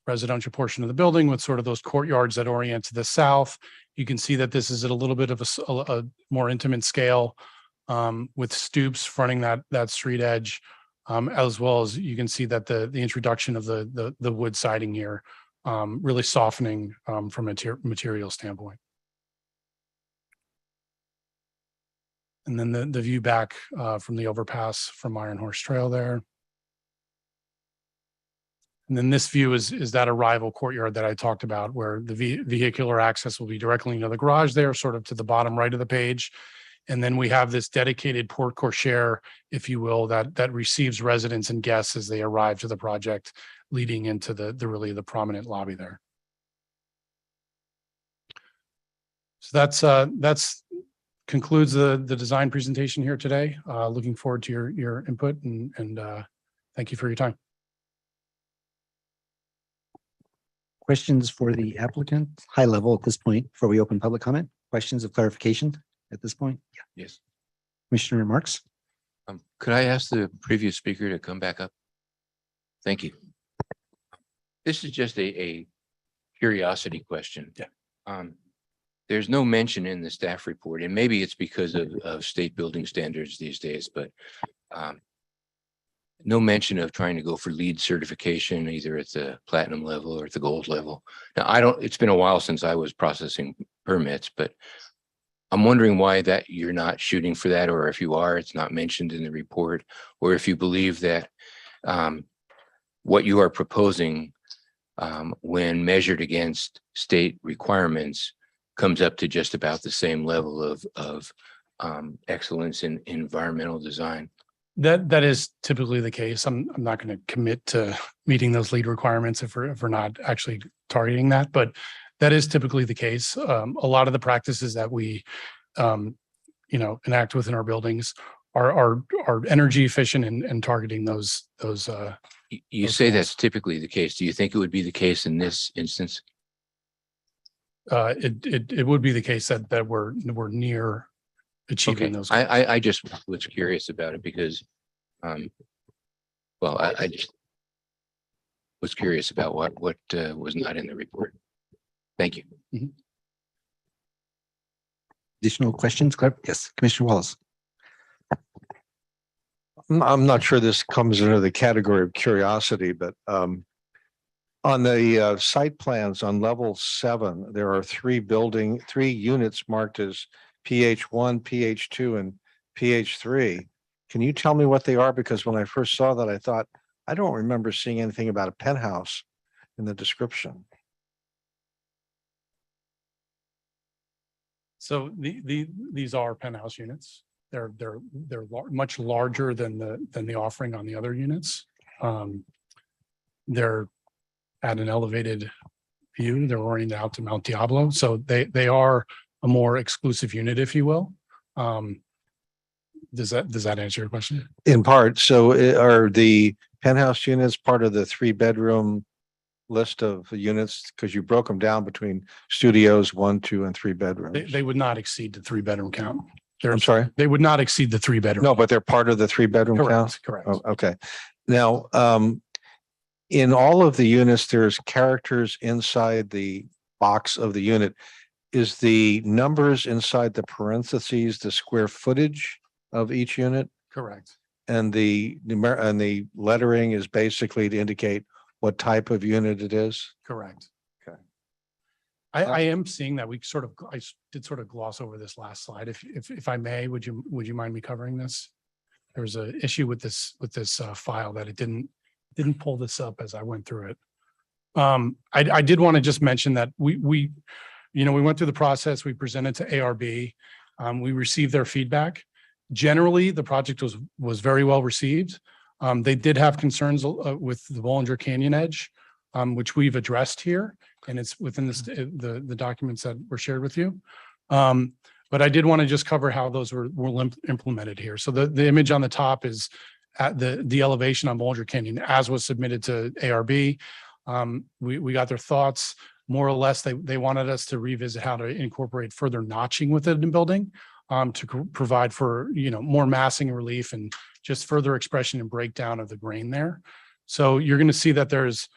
residential portion of the building with sort of those courtyards that orient to the south. You can see that this is at a little bit of a more intimate scale, with stoops fronting that street edge, as well as you can see that the introduction of the wood siding here, really softening from a material standpoint. And then the view back from the overpass from Iron Horse Trail there. And then this view is that arrival courtyard that I talked about, where the vehicular access will be directly into the garage there, sort of to the bottom right of the page. And then we have this dedicated porte cochere, if you will, that receives residents and guests as they arrive to the project, leading into the really the prominent lobby there. So that's concludes the design presentation here today. Looking forward to your input and thank you for your time. Questions for the applicant, high level at this point, before we open public comment? Questions of clarification at this point? Yeah. Yes. Commissioner remarks? Could I ask the previous speaker to come back up? Thank you. This is just a curiosity question. Yeah. There's no mention in the staff report, and maybe it's because of state building standards these days, but no mention of trying to go for LEED certification, either at the platinum level or at the gold level. Now, it's been a while since I was processing permits, but I'm wondering why that you're not shooting for that, or if you are, it's not mentioned in the report, or if you believe that what you are proposing when measured against state requirements comes up to just about the same level of excellence in environmental design. That is typically the case. I'm not going to commit to meeting those LEED requirements if we're not actually targeting that, but that is typically the case. A lot of the practices that we enact within our buildings are energy efficient and targeting those. You say that's typically the case. Do you think it would be the case in this instance? It would be the case that we're near achieving those. I just was curious about it because, well, I just was curious about what was not in the report. Thank you. Mm-hmm. Additional questions? Yes, Commissioner Wallace. I'm not sure this comes under the category of curiosity, but on the site plans on level 7, there are 3 units marked as PH1, PH2, and PH3. Can you tell me what they are? Because when I first saw that, I thought, I don't remember seeing anything about a penthouse in the description. So these are penthouse units. They're much larger than the offering on the other units. They're at an elevated view. They're oriented out to Mount Diablo, so they are a more exclusive unit, if you will. Does that answer your question? In part. So are the penthouse units part of the 3-bedroom list of units? Because you broke them down between studios, 1, 2, and 3 bedrooms. They would not exceed the 3-bedroom count. I'm sorry? They would not exceed the 3-bedroom. No, but they're part of the 3-bedroom count? Correct. Oh, okay. Now, in all of the units, there's characters inside the box of the unit. Is the numbers inside the parentheses the square footage of each unit? Correct. And the lettering is basically to indicate what type of unit it is? Correct. Okay. I am seeing that I did sort of gloss over this last slide. If I may, would you mind me covering this? There was an issue with this file that it didn't didn't pull this up as I went through it. I did want to just mention that we went through the process, we presented to ARB. We received their feedback. Generally, the project was very well received. They did have concerns with the Bollinger Canyon Edge, which we've addressed here, and it's within the documents that were shared with you. But I did want to just cover how those were implemented here. So the image on the top is at the elevation on Bollinger Canyon as was submitted to ARB. We got their thoughts. More or less, they wanted us to revisit how to incorporate further notching within the building to provide for, more massing and relief and just further expression and breakdown of the grain there. So you're going to see that there's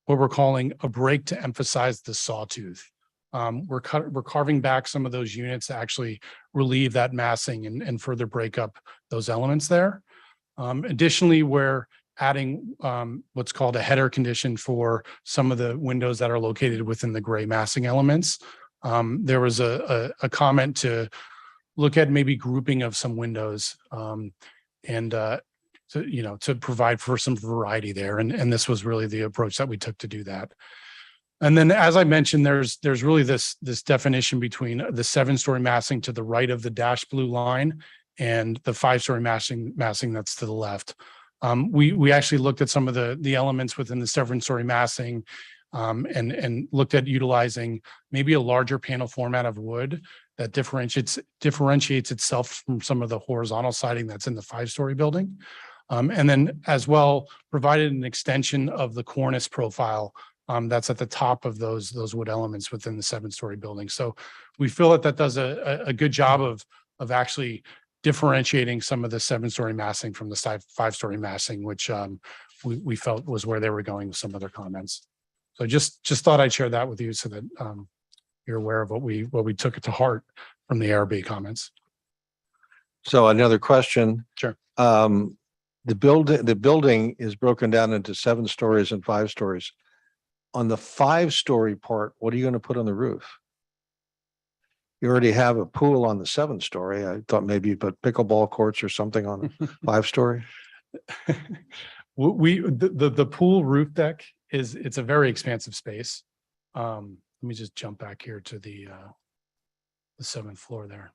what we're calling a break to emphasize the sawtooth. We're carving back some of those units to actually relieve that massing and further break up those elements there. Additionally, we're adding what's called a header condition for some of the windows that are located within the gray massing elements. There was a comment to look at maybe grouping of some windows to provide for some variety there. And this was really the approach that we took to do that. And then, as I mentioned, there's really this definition between the 7-story massing to the right of the dashed blue line and the 5-story massing that's to the left. We actually looked at some of the elements within the 7-story massing and looked at utilizing maybe a larger panel format of wood that differentiates itself from some of the horizontal siding that's in the 5-story building. And then as well provided an extension of the cornice profile that's at the top of those wood elements within the 7-story building. So we feel that does a good job of actually differentiating some of the 7-story massing from the 5-story massing, which we felt was where they were going with some other comments. So just thought I'd share that with you so that you're aware of what we took it to heart from the ARB comments. So another question. Sure. The building is broken down into 7 stories and 5 stories. On the 5-story part, what are you going to put on the roof? You already have a pool on the 7-story. I thought maybe you put pickleball courts or something on the 5-story. The pool roof deck it's a very expansive space. Let me just jump back here to the 7th floor there.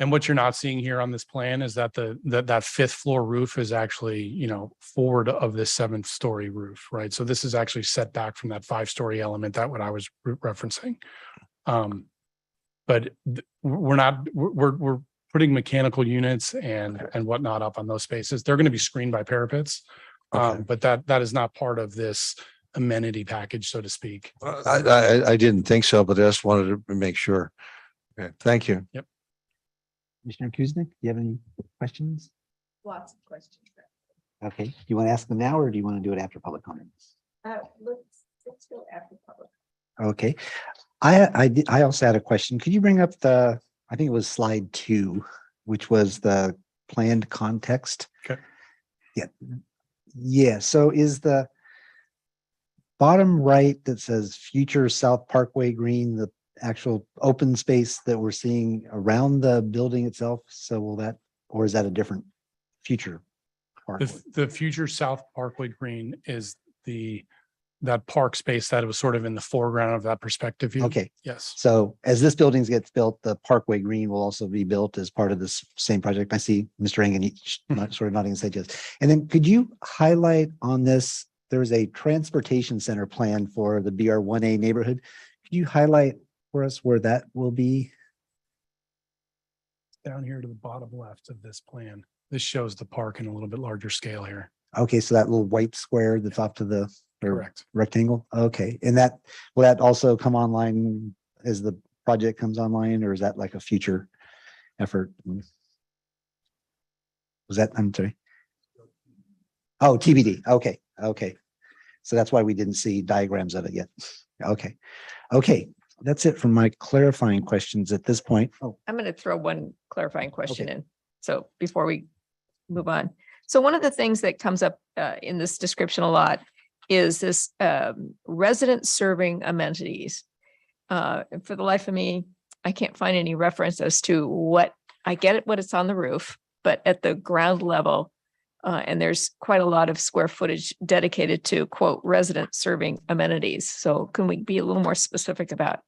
And what you're not seeing here on this plan is that that 5th floor roof is actually, forward of this 7th-story roof, right? So this is actually set back from that 5-story element that what I was referencing. But we're putting mechanical units and whatnot up on those spaces. They're going to be screened by parapets, but that is not part of this amenity package, so to speak. I didn't think so, but I just wanted to make sure. Okay, thank you. Yep. Commissioner Kuznick, do you have any questions? Lots of questions. Okay, do you want to ask them now or do you want to do it after public comments? Let's go after public. Okay, I also had a question. Could you bring up I think it was slide 2, which was the planned context? Okay. Yeah. So is the bottom right that says future South Parkway Green the actual open space that we're seeing around the building itself? So will that, or is that a different future parkway? The future South Parkway Green is that park space that was sort of in the foreground of that perspective view. Okay. Yes. So as this building gets built, the Parkway Green will also be built as part of this same project. I see Mr. Engen sort of nodding his head yes. And then could you highlight on this, there's a transportation center plan for the BR1A neighborhood. Could you highlight for us where that will be? Down here to the bottom left of this plan. This shows the park in a little bit larger scale here. Okay, so that little white square that's off to the Correct. rectangle. Okay, and will that also come online as the project comes online, or is that like a future effort? Was that, I'm sorry. Oh, TBD. Okay. So that's why we didn't see diagrams of it yet. Okay. That's it for my clarifying questions at this point. Oh, I'm going to throw one clarifying question in. So before we move on. So one of the things that comes up in this description a lot is this resident serving amenities. And for the life of me, I can't find any reference as to what, I get it, what it's on the roof, but at the ground level. And there's quite a lot of square footage dedicated to quote resident serving amenities. So can we be a little more specific about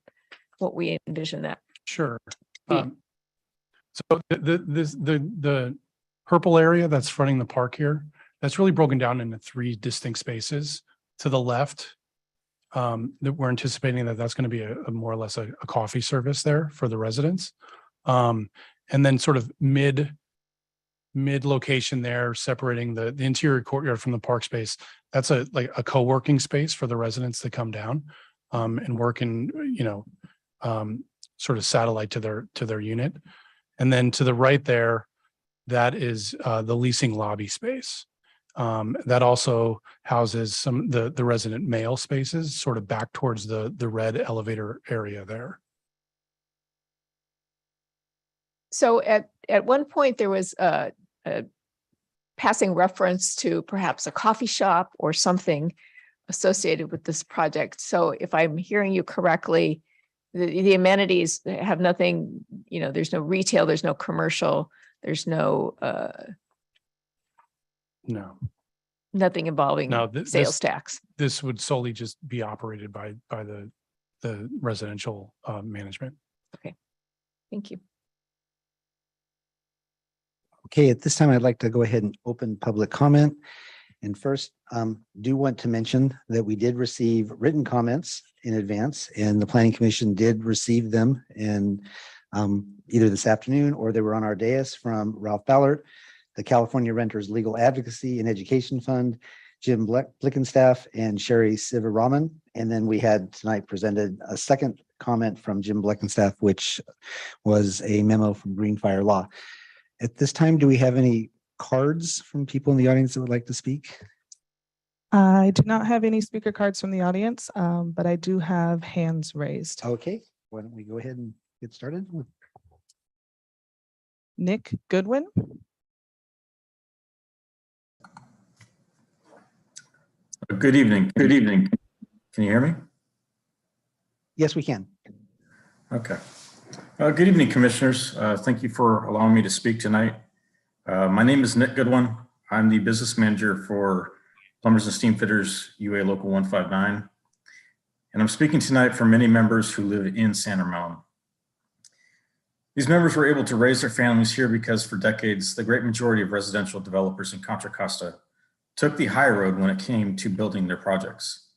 what we envision that? Sure. Be- So the purple area that's fronting the park here, that's really broken down into 3 distinct spaces. To the left, that we're anticipating that that's going to be a more or less a coffee service there for the residents. And then sort of mid location there, separating the interior courtyard from the park space. That's like a co-working space for the residents that come down and work in, sort of satellite to their unit. And then to the right there, that is the leasing lobby space. That also houses some the resident mail spaces, sort of back towards the red elevator area there. So at one point, there was a passing reference to perhaps a coffee shop or something associated with this project. So if I'm hearing you correctly, the amenities have nothing, there's no retail, there's no commercial, there's no No, nothing involving no, sales tax. This would solely just be operated by the residential management. Thank you. Okay, at this time, I'd like to go ahead and open public comment. And first, do want to mention that we did receive written comments in advance, and the Planning Commission did receive them in either this afternoon or they were on our dais from Ralph Ballard, the California Renters Legal Advocacy and Education Fund, Jim Blickenstaff, and Sherry Sivaraman. And then we had tonight presented a second comment from Jim Blickenstaff, which was a memo from Greenfire Law. At this time, do we have any cards from people in the audience that would like to speak? I do not have any speaker cards from the audience, but I do have hands raised. Okay, why don't we go ahead and get started? Nick Goodwin. Good evening. Good evening. Can you hear me? Yes, we can. Okay. Good evening, commissioners. Thank you for allowing me to speak tonight. My name is Nick Goodwin. I'm the business manager for Plumbers and Steam Fitters UA Local 159. And I'm speaking tonight for many members who live in San Ramon. These members were able to raise their families here because for decades, the great majority of residential developers in Contra Costa took the high road when it came to building their projects.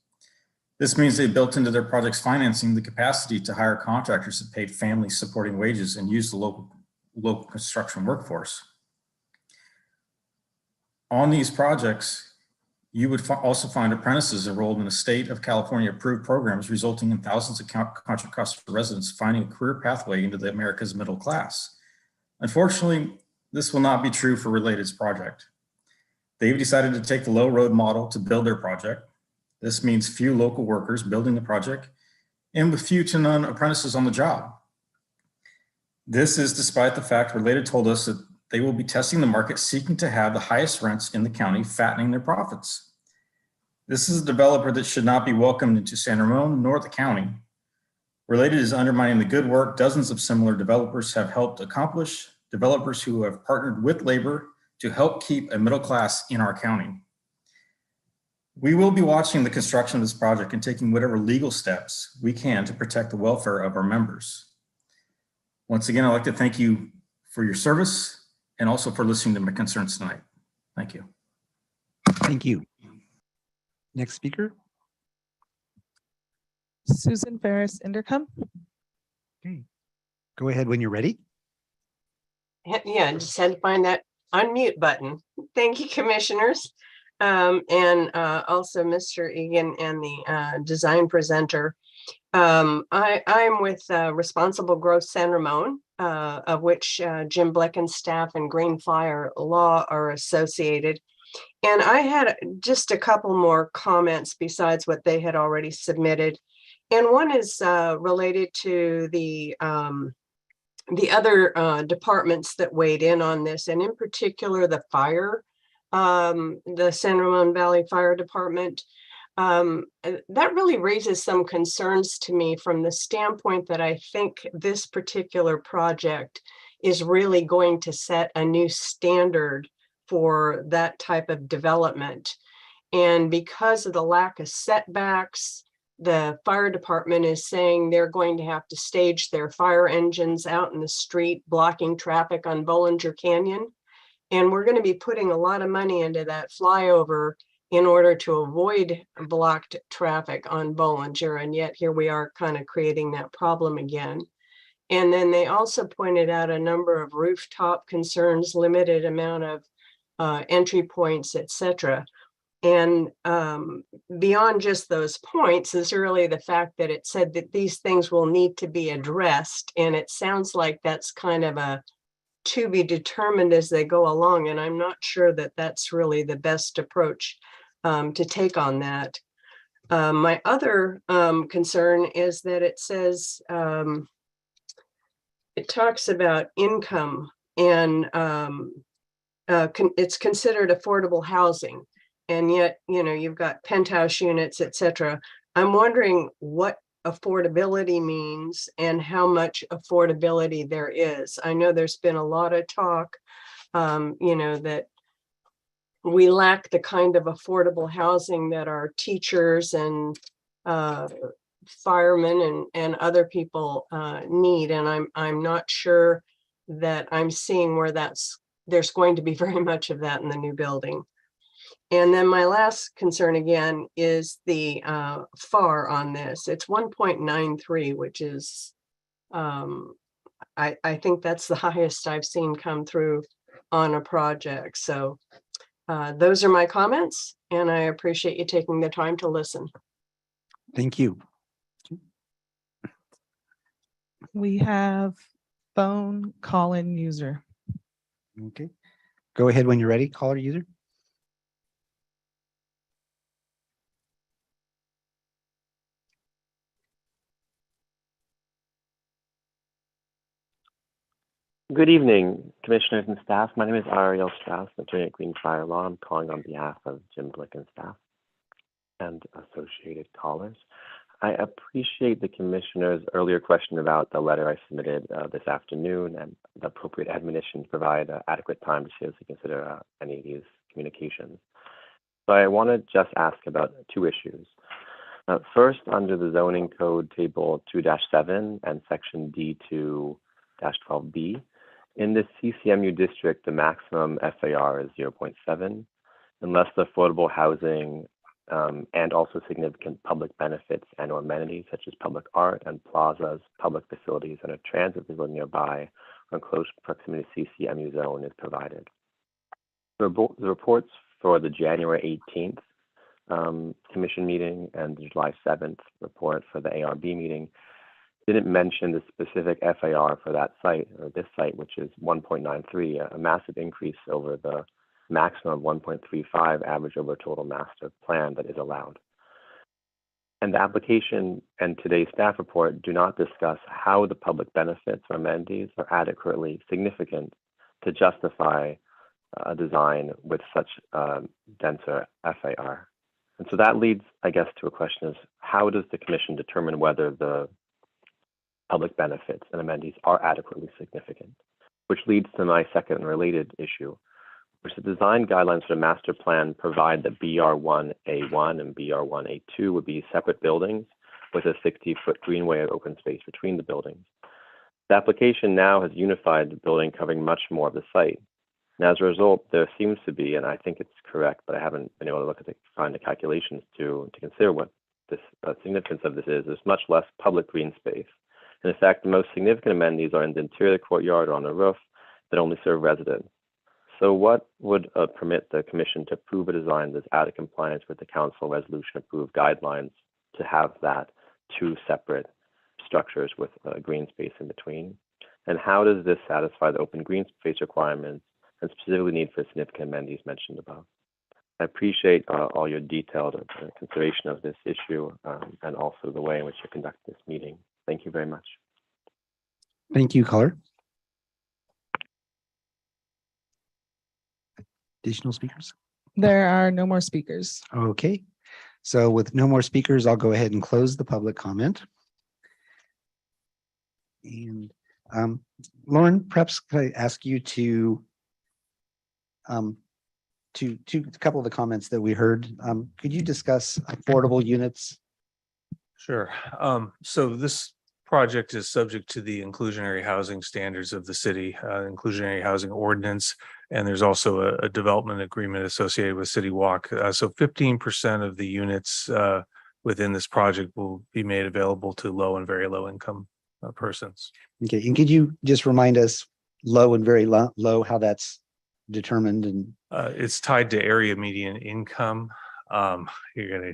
This means they built into their projects financing the capacity to hire contractors that paid family supporting wages and used the local construction workforce. On these projects, you would also find apprentices enrolled in the state of California approved programs, resulting in thousands of Contra Costa residents finding a career pathway into the America's middle class. Unfortunately, this will not be true for Related's project. They've decided to take the low road model to build their project. This means few local workers building the project and with few to none apprentices on the job. This is despite the fact Related told us that they will be testing the market, seeking to have the highest rents in the county, fattening their profits. This is a developer that should not be welcomed into San Ramon nor the county. Related is undermining the good work dozens of similar developers have helped accomplish, developers who have partnered with labor to help keep a middle class in our county. We will be watching the construction of this project and taking whatever legal steps we can to protect the welfare of our members. Once again, I'd like to thank you for your service and also for listening to my concerns tonight. Thank you. Thank you. Next speaker. Susan Ferris Inderkum. Okay. Go ahead when you're ready. Yeah, just had to find that unmute button. Thank you, commissioners. And also Mr. Egan and the design presenter. I'm with Responsible Growth San Ramon, of which Jim Bleckenstaff and Greenfire Law are associated. And I had just a couple more comments besides what they had already submitted. And one is related to the other departments that weighed in on this, and in particular the fire, the San Ramon Valley Fire Department. That really raises some concerns to me from the standpoint that I think this particular project is really going to set a new standard for that type of development. And because of the lack of setbacks, the fire department is saying they're going to have to stage their fire engines out in the street, blocking traffic on Bollinger Canyon. And we're going to be putting a lot of money into that flyover in order to avoid blocked traffic on Bollinger. And yet here we are kind of creating that problem again. And then they also pointed out a number of rooftop concerns, limited amount of entry points, etc. And beyond just those points is really the fact that it said that these things will need to be addressed. And it sounds like that's kind of a to be determined as they go along. And I'm not sure that that's really the best approach to take on that. My other concern is that it says, it talks about income and it's considered affordable housing. And yet, you know, you've got penthouse units, etc. I'm wondering what affordability means and how much affordability there is. I know there's been a lot of talk, you know, that we lack the kind of affordable housing that our teachers and firemen and other people need. And I'm not sure that I'm seeing where there's going to be very much of that in the new building. And then my last concern again is the FAR on this. It's 1.93, which is, I think that's the highest I've seen come through on a project. So those are my comments, and I appreciate you taking the time to listen. Thank you. We have phone call-in user. Okay. Go ahead when you're ready, caller user. Good evening, commissioners and staff. My name is Ariel Strauss, attorney at Green Fire Law. I'm calling on behalf of Jim Blick and staff and associated callers. I appreciate the commissioner's earlier question about the letter I submitted this afternoon and the appropriate admonition to provide adequate time to seriously consider any of these communications. So I want to just ask about two issues. First, under the zoning code table 2-7 and section D2-12B, in the CCMU district, the maximum FAR is 0.7, unless the affordable housing and also significant public benefits and or amenities such as public art and plazas, public facilities, and a transit facility nearby or in close proximity to CCMU zone is provided. The reports for the January 18th commission meeting and the July 7th report for the ARB meeting didn't mention the specific FAR for that site or this site, which is 1.93, a massive increase over the maximum of 1.35 average over total master plan that is allowed. And the application and today's staff report do not discuss how the public benefits or amenities are adequately significant to justify a design with such denser FAR. And so that leads, I guess, to a question is, how does the commission determine whether the public benefits and amenities are adequately significant? Which leads to my second related issue, which the design guidelines for the master plan provide that BR1A1 and BR1A2 would be separate buildings with a 60-foot greenway of open space between the buildings. The application now has unified the building covering much more of the site. And as a result, there seems to be, and I think it's correct, but I haven't been able to look at find the calculations to consider what this significance of this is. There's much less public green space. And in fact, the most significant amenities are in the interior of the courtyard or on the roof that only serve residents. So what would permit the commission to approve a design that's out of compliance with the council resolution approved guidelines to have that two separate structures with green space in between? And how does this satisfy the open green space requirements and specifically need for significant amenities mentioned above? I appreciate all your detailed consideration of this issue and also the way in which you conduct this meeting. Thank you very much. Thank you, caller. Additional speakers? There are no more speakers. Okay. So with no more speakers, I'll go ahead and close the public comment. And Lauren, perhaps could I ask you to a couple of the comments that we heard, could you discuss affordable units? Sure. So this project is subject to the inclusionary housing standards of the city, inclusionary housing ordinance. And there's also a development agreement associated with City Walk. So 15% of the units within this project will be made available to low and very low income persons. Okay, and could you just remind us low and very low, how that's determined? And It's tied to area median income. You're gonna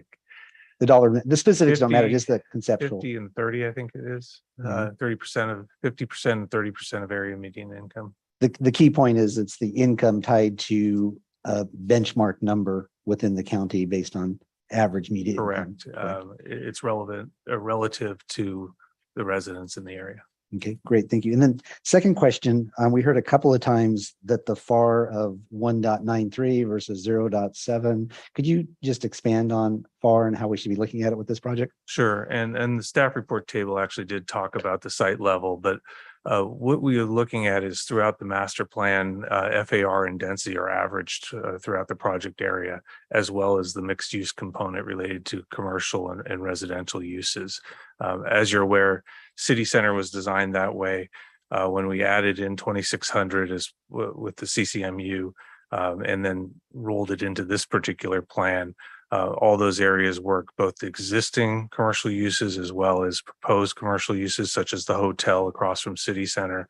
the specifics don't matter, 50 just the conceptual. 50 and 30, I think it is. 30% of 50% and 30% of area median income. The key point is it's the income tied to a benchmark number within the county based on average median income. Correct. It's relevant, relative to the residents in the area. Okay, great. Thank you. And then second question, we heard a couple of times that the FAR of 1.93 versus 0.7. Could you just expand on FAR and how we should be looking at it with this project? Sure. And the staff report table actually did talk about the site level, but what we are looking at is throughout the master plan, FAR and density are averaged throughout the project area, as well as the mixed use component related to commercial and residential uses. As you're aware, City Center was designed that way when we added in 2600 with the CCMU and then rolled it into this particular plan. All those areas work, both the existing commercial uses as well as proposed commercial uses, such as the hotel across from City Center,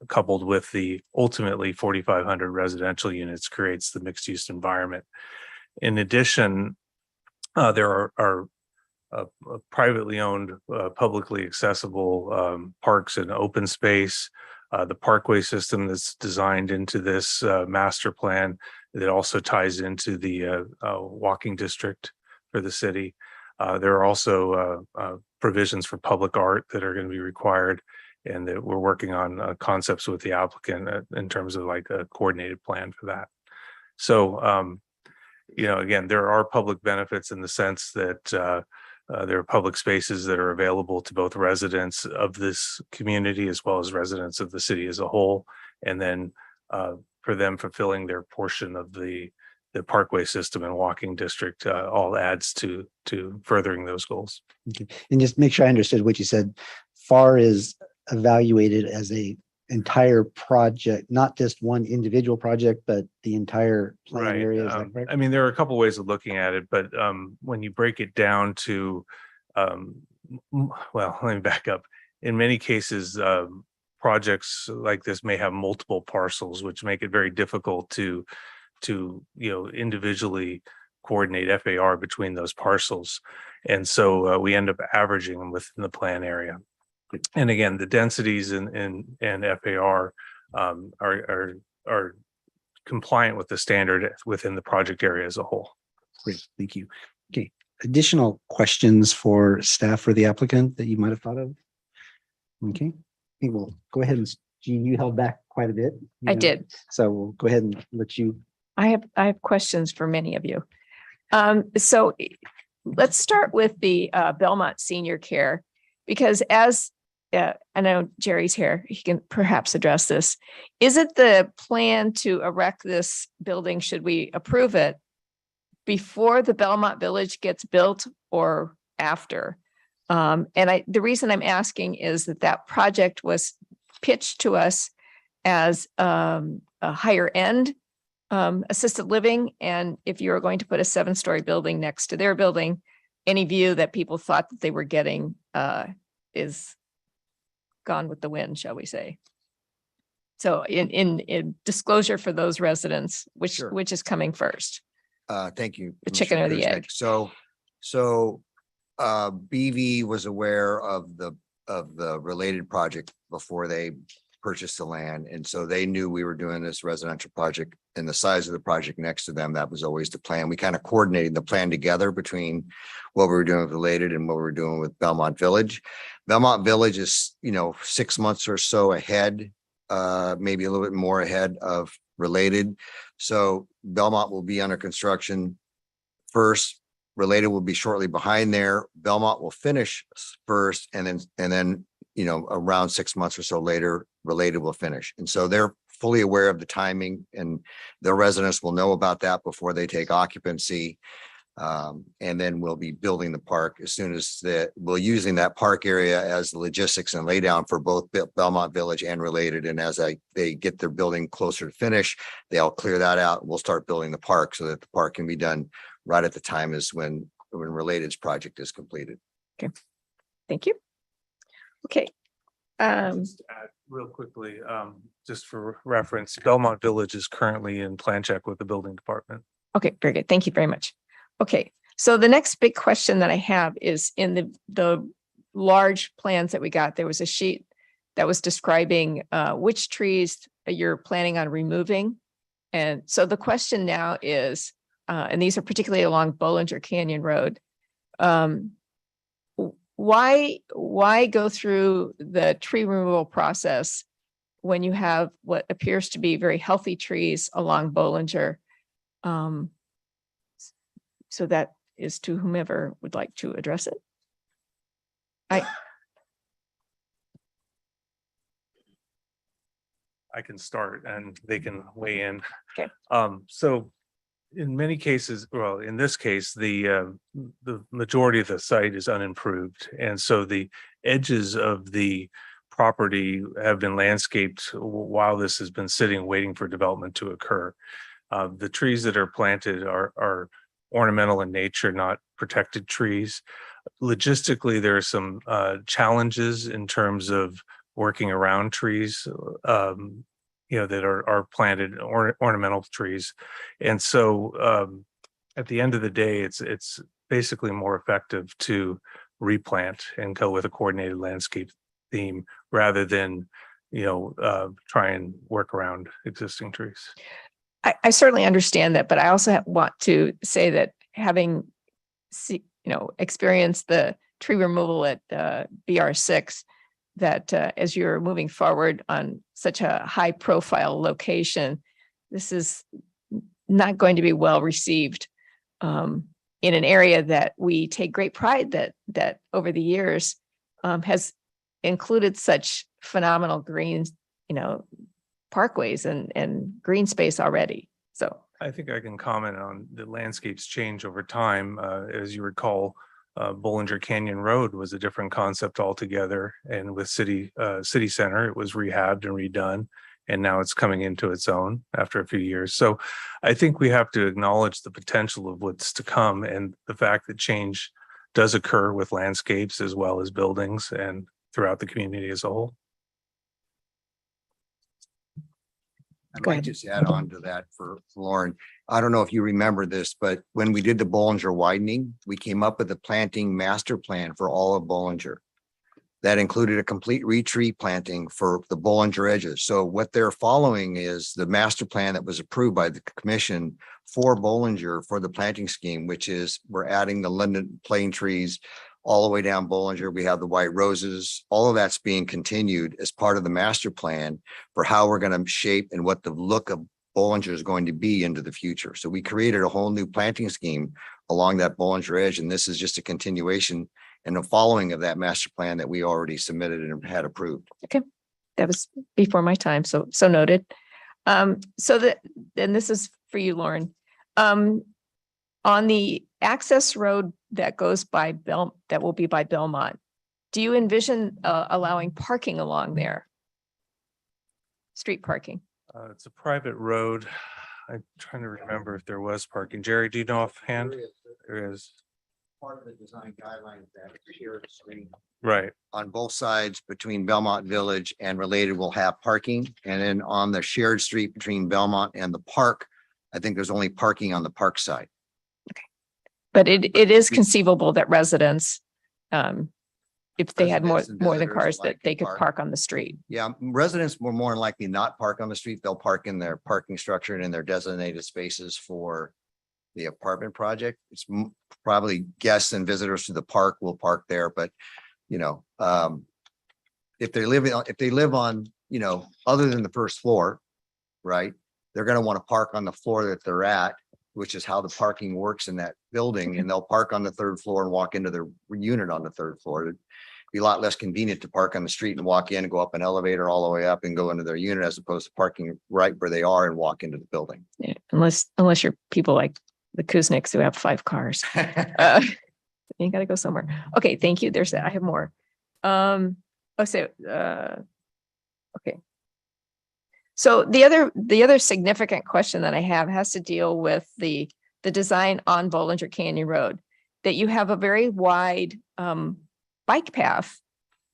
coupled with the ultimately 4,500 residential units creates the mixed use environment. In addition, there are privately owned, publicly accessible parks and open space. The parkway system that's designed into this master plan that also ties into the walking district for the city. There are also provisions for public art that are going to be required, and that we're working on concepts with the applicant in terms of like a coordinated plan for that. So, again, there are public benefits in the sense that there are public spaces that are available to both residents of this community as well as residents of the city as a whole. And then for them fulfilling their portion of the parkway system and walking district all adds to furthering those goals. Okay. And just make sure I understood what you said. FAR is evaluated as a entire project, not just one individual project, but the entire plan area. Is that correct? I mean, there are a couple ways of looking at it, but when you break it down to, well, let me back up. In many cases, projects like this may have multiple parcels, which make it very difficult to individually coordinate FAR between those parcels. And so we end up averaging them within the plan area. And again, the densities and FAR are compliant with the standard within the project area as a whole. Great, thank you. Okay, additional questions for staff or the applicant that you might have thought of? Okay, I think we'll go ahead and, Jean, you held back quite a bit. I did. So we'll go ahead and let you. I have questions for many of you. So let's start with the Belmont Senior Care, because as I know Jerry's here, he can perhaps address this. Is it the plan to erect this building, should we approve it, before the Belmont Village gets built or after? And the reason I'm asking is that project was pitched to us as a higher end assisted living. And if you were going to put a 7-story building next to their building, any view that people thought that they were getting is gone with the wind, shall we say. So in disclosure for those residents, which is coming first? Thank you. The chicken or the Commissioner egg? Kruznick. So BV was aware of the related project before they purchased the land. And so they knew we were doing this residential project, and the size of the project next to them, that was always the plan. We kind of coordinated the plan together between what we were doing with related and what we were doing with Belmont Village. Belmont Village is, 6 months or so ahead, maybe a little bit more ahead of related. So Belmont will be under construction first. Related will be shortly behind there. Belmont will finish first, and then around 6 months or so later, Related will finish. And so they're fully aware of the timing, and their residents will know about that before they take occupancy. And then we'll be building the park as soon as we're using that park area as the logistics and laydown for both Belmont Village and Related. And as they get their building closer to finish, they'll clear that out. We'll start building the park so that the park can be done right at the time as when Related's project is completed. Okay, thank you. Okay. Just to add real quickly, just for reference, Belmont Village is currently in plan check with the building department. Okay, very good. Thank you very much. Okay, so the next big question that I have is in the large plans that we got, there was a sheet that was describing which trees you're planning on removing. And so the question now is, and these are particularly along Bollinger Canyon Road, why go through the tree removal process when you have what appears to be very healthy trees along Bollinger? So that is to whomever would like to address it. I can start and they can weigh in. Okay. So in many cases, well, in this case, the majority of the site is unimproved. And so the edges of the property have been landscaped while this has been sitting, waiting for development to occur. The trees that are planted are ornamental in nature, not protected trees. Logistically, there are some challenges in terms of working around trees, that are planted ornamental trees. And so at the end of the day, it's basically more effective to replant and go with a coordinated landscape theme rather than, try and work around existing trees. I certainly understand that, but I also want to say that having experienced the tree removal at BR6, that as you're moving forward on such a high profile location, this is not going to be well received in an area that we take great pride that over the years has included such phenomenal greens, parkways and green space already. So I think I can comment on the landscapes change over time. As you recall, Bollinger Canyon Road was a different concept altogether. And with City Center, it was rehabbed and redone. And now it's coming into its own after a few years. So I think we have to acknowledge the potential of what's to come and the fact that change does occur with landscapes as well as buildings and throughout the community as a whole. I'd like to just add on to that for Lauren. I don't know if you remember this, but when we did the Bollinger widening, we came up with a planting master plan for all of Bollinger. That included a complete retreat planting for the Bollinger edges. So what they're following is the master plan that was approved by the commission for Bollinger for the planting scheme, which is we're adding the Linden plane trees all the way down Bollinger. We have the white roses. All of that's being continued as part of the master plan for how we're going to shape and what the look of Bollinger is going to be into the future. So we created a whole new planting scheme along that Bollinger edge. And this is just a continuation and a following of that master plan that we already submitted and had approved. okay, that was before my time. So noted. And this is for you, Lauren. On the access road that goes by that will be by Belmont, do you envision allowing parking along there? Street parking? It's a private road. I'm trying to remember if there was parking. Jerry, do you know offhand? There is. Part of the design guidelines that shared screen. Right. On both sides between Belmont Village and Related will have parking. And then on the shared street between Belmont and the park, I think there's only parking on the park side. But it is conceivable that residents, if they had more Residents and than visitors cars, alike that they can could park on the street. Yeah, residents will more than likely not park on the street. They'll park in their parking structure and in their designated spaces for the apartment project. It's probably guests and visitors to the park will park there, but if they live on, other than the first floor, right, they're going to want to park on the floor that they're at, which is how the parking works in that building. And they'll park on the third floor and walk into their unit on the third floor. be a lot less convenient to park on the street and walk in and go up an elevator all the way up and go into their unit as opposed to parking right where they are and walk into the building. Yeah, unless you're people like the Kuzniks who have 5 cars. You gotta go somewhere. Okay, thank you. There's that. I have more. Okay. So the other significant question that I have has to deal with the design on Bollinger Canyon Road, that you have a very wide bike path,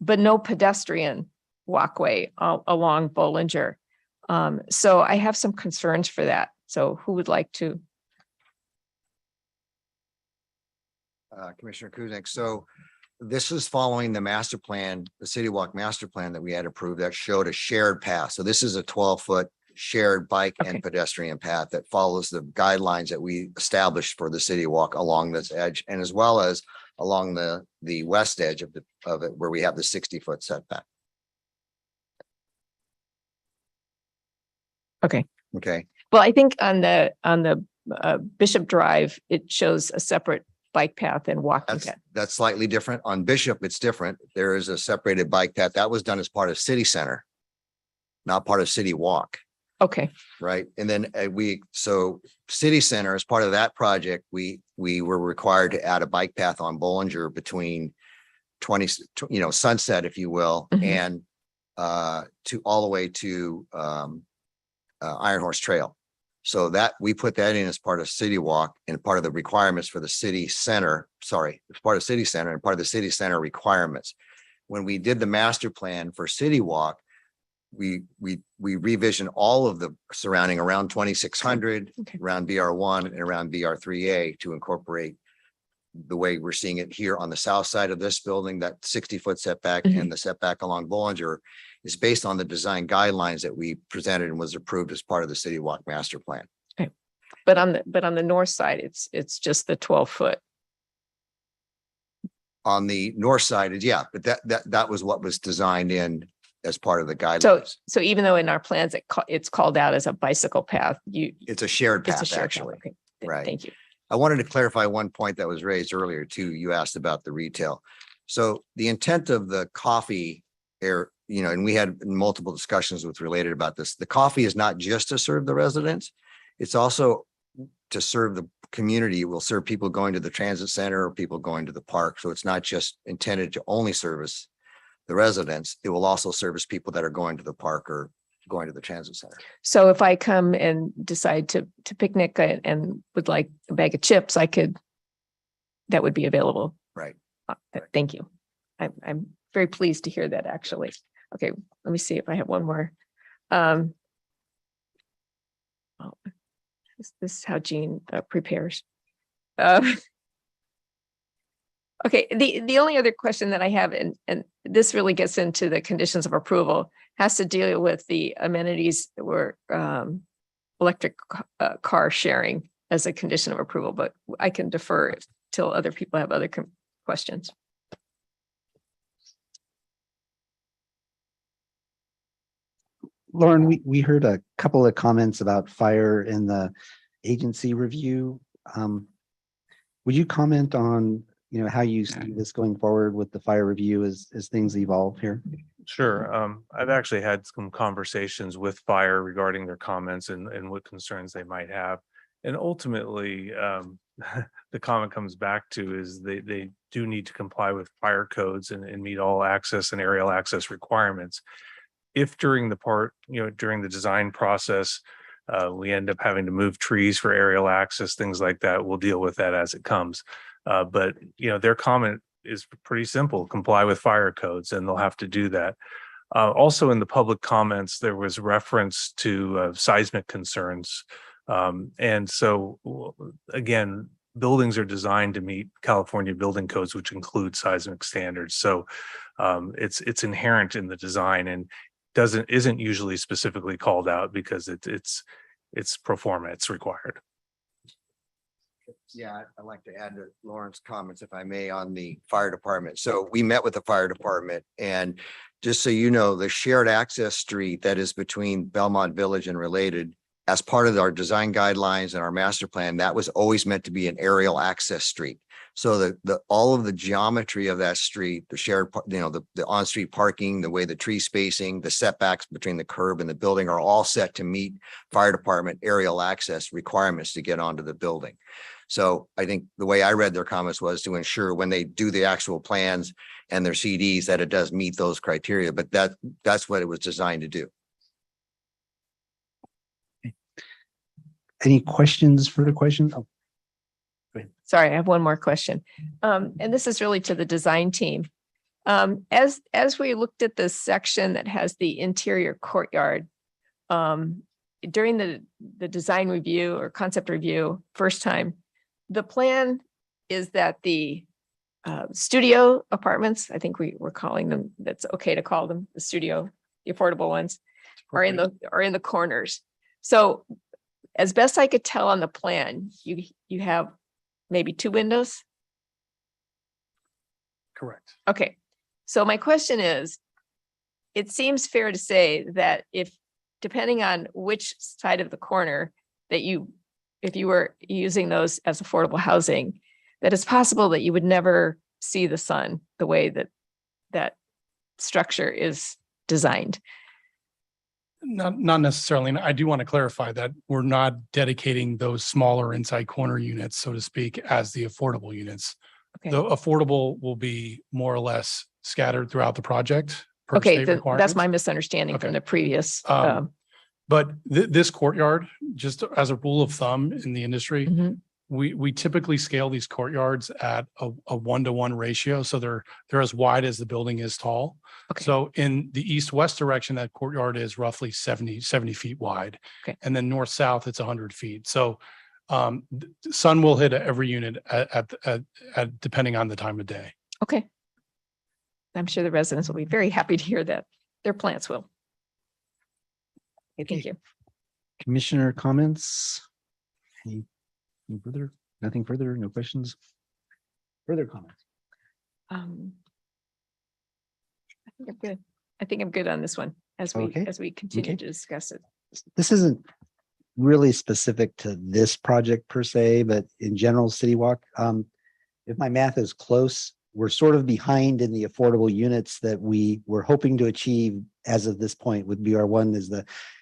but no pedestrian walkway along Bollinger. So I have some concerns for that. So who would like to? Commissioner Kuznick. So this is following the master plan, the City Walk master plan that we had approved that showed a shared path. So this is a 12-foot shared bike and pedestrian path that follows the guidelines that we established for the City Walk along this edge, and as well as along the west edge of it where we have the 60-foot setback. Okay. Okay. Well, I think on the Bishop Drive, it shows a separate bike path and walking path. That's slightly different. On Bishop, it's different. There is a separated bike path that was done as part of City Center, not part of City Walk. Okay. Right. And then so City Center, as part of that project, we were required to add a bike path on Bollinger between Sunset, if you will, and to all the way to Iron Horse Trail. So that we put that in as part of City Walk and part of the requirements for the City Center. Sorry, it's part of City Center and part of the City Center requirements. When we did the master plan for City Walk, we revisioned all of the surrounding around 2600, around BR1 and around BR3A to incorporate the way we're seeing it here on the south side of this building, that 60-foot setback and the setback along Bollinger is based on the design guidelines that we presented and was approved as part of the City Walk master plan. Okay. But on the north side, it's just the 12-foot. On the north side, yeah, but that was what was designed in as part of the guidelines. So even though in our plans it's called out as a bicycle path, it's a shared path, actually. Okay. Right. Thank you. I wanted to clarify one point that was raised earlier too. You asked about the retail. So the intent of the coffee and we had multiple discussions with Related about this. The coffee is not just to serve the residents. It's also to serve the community. It will serve people going to the transit center or people going to the park. So it's not just intended to only service the residents. It will also service people that are going to the park or going to the transit center. So if I come and decide to picnic and would like a bag of chips, that would be available. Right. Thank you. I'm very pleased to hear that, actually. Okay, let me see if I have one more. This is how Jean prepares. Okay, the only other question that I have, and this really gets into the conditions of approval, has to deal with the amenities that were electric car sharing as a condition of approval, but I can defer till other people have other questions. Lauren, we heard a couple of comments about fire in the agency review. Would you comment on, how you see this going forward with the fire review as things evolve here? Sure. I've actually had some conversations with fire regarding their comments and what concerns they might have. And ultimately, the comment comes back to is they do need to comply with fire codes and meet all access and aerial access requirements. If during the design process, we end up having to move trees for aerial access, things like that, we'll deal with that as it comes. But their comment is pretty simple: comply with fire codes, and they'll have to do that. Also, in the public comments, there was reference to seismic concerns. And so, again, buildings are designed to meet California building codes, which include seismic standards. So it's inherent in the design and isn't usually specifically called out because it's pro forma, it's required. Yeah, I'd like to add to Lauren's comments, if I may, on the fire department. So we met with the fire department, and just so you know, the shared access street that is between Belmont Village and Related, as part of our design guidelines and our master plan, that was always meant to be an aerial access street. So all of the geometry of that street, the shared, the on-street parking, the way the tree spacing, the setbacks between the curb and the building are all set to meet fire department aerial access requirements to get onto the building. So I think the way I read their comments was to ensure when they do the actual plans and their CDs that it does meet those criteria, but that's what it was designed to do. Any questions, further questions? Oh, Sorry, I have one more question. And this is really to the design team. As we looked at this section that has the interior courtyard, during the design review or concept review first time, the plan is that the studio apartments, I think we were calling them, that's okay to call them the studio, the affordable ones, are in the corners. So as best I could tell on the plan, you have maybe 2 windows. Correct. Okay. So my question is, it seems fair to say that depending on which side of the corner that if you were using those as affordable housing, that it's possible that you would never see the sun the way that structure is designed. Not necessarily. And I do want to clarify that we're not dedicating those smaller inside corner units, so to speak, as the affordable units. Okay. The affordable will be more or less scattered throughout the project. Per Okay, state that's requirements. my misunderstanding from Okay. the previous. But this courtyard, just as a rule of thumb in the industry, Mhm. we typically scale these courtyards at a 1-to-1 ratio. So they're as wide as the building is tall. Okay. So in the east-west direction, that courtyard is roughly 70 feet wide. Okay. And then north-south, it's 100 feet. So the sun will hit every unit at depending on the time of day. Okay. I'm sure the residents will be very happy to hear that. Their plants will. Okay, thank you. Commissioner comments? Any further? Nothing further? No questions? Further comments? I think I'm good. I think I'm good on this one as Okay. we continue Okay. to discuss it. This isn't really specific to this project per se, but in general, City Walk, if my math is close, we're sort of behind in the affordable units that we were hoping to achieve as of this point with BR1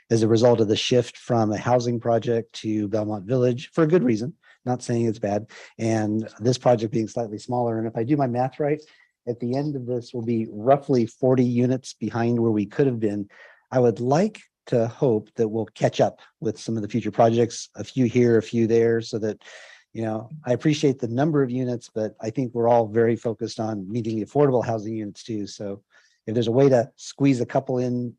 as a result of the shift from a housing project to Belmont Village for a good reason, not saying it's bad. And this project being slightly smaller. And if I do my math right, at the end of this will be roughly 40 units behind where we could have been. I would like to hope that we'll catch up with some of the future projects, a few here, a few there, so that, I appreciate the number of units, but I think we're all very focused on meeting the affordable housing units too. So if there's a way to squeeze a couple in,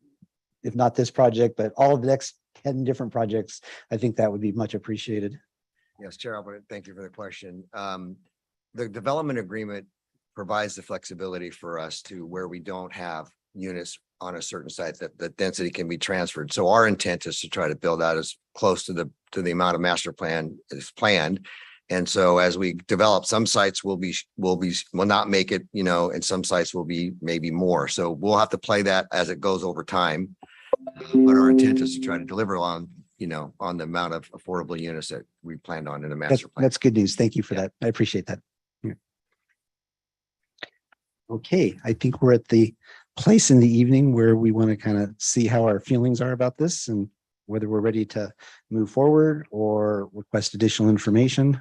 if not this project, but all of the next 10 different projects, I think that would be much appreciated. Yes, Chair Albert, thank you for the question. The development agreement provides the flexibility for us to where we don't have units on a certain site that the density can be transferred. So our intent is to try to build out as close to the amount of master plan is planned. And so as we develop, some sites will not make it, and some sites will be maybe more. So we'll have to play that as it goes over time. But our intent is to try to deliver on the amount of affordable units that we planned on in the master plan. That's good news. Thank you for that. I appreciate that. Yeah. Okay, I think we're at the place in the evening where we want to kind of see how our feelings are about this and whether we're ready to move forward or request additional information.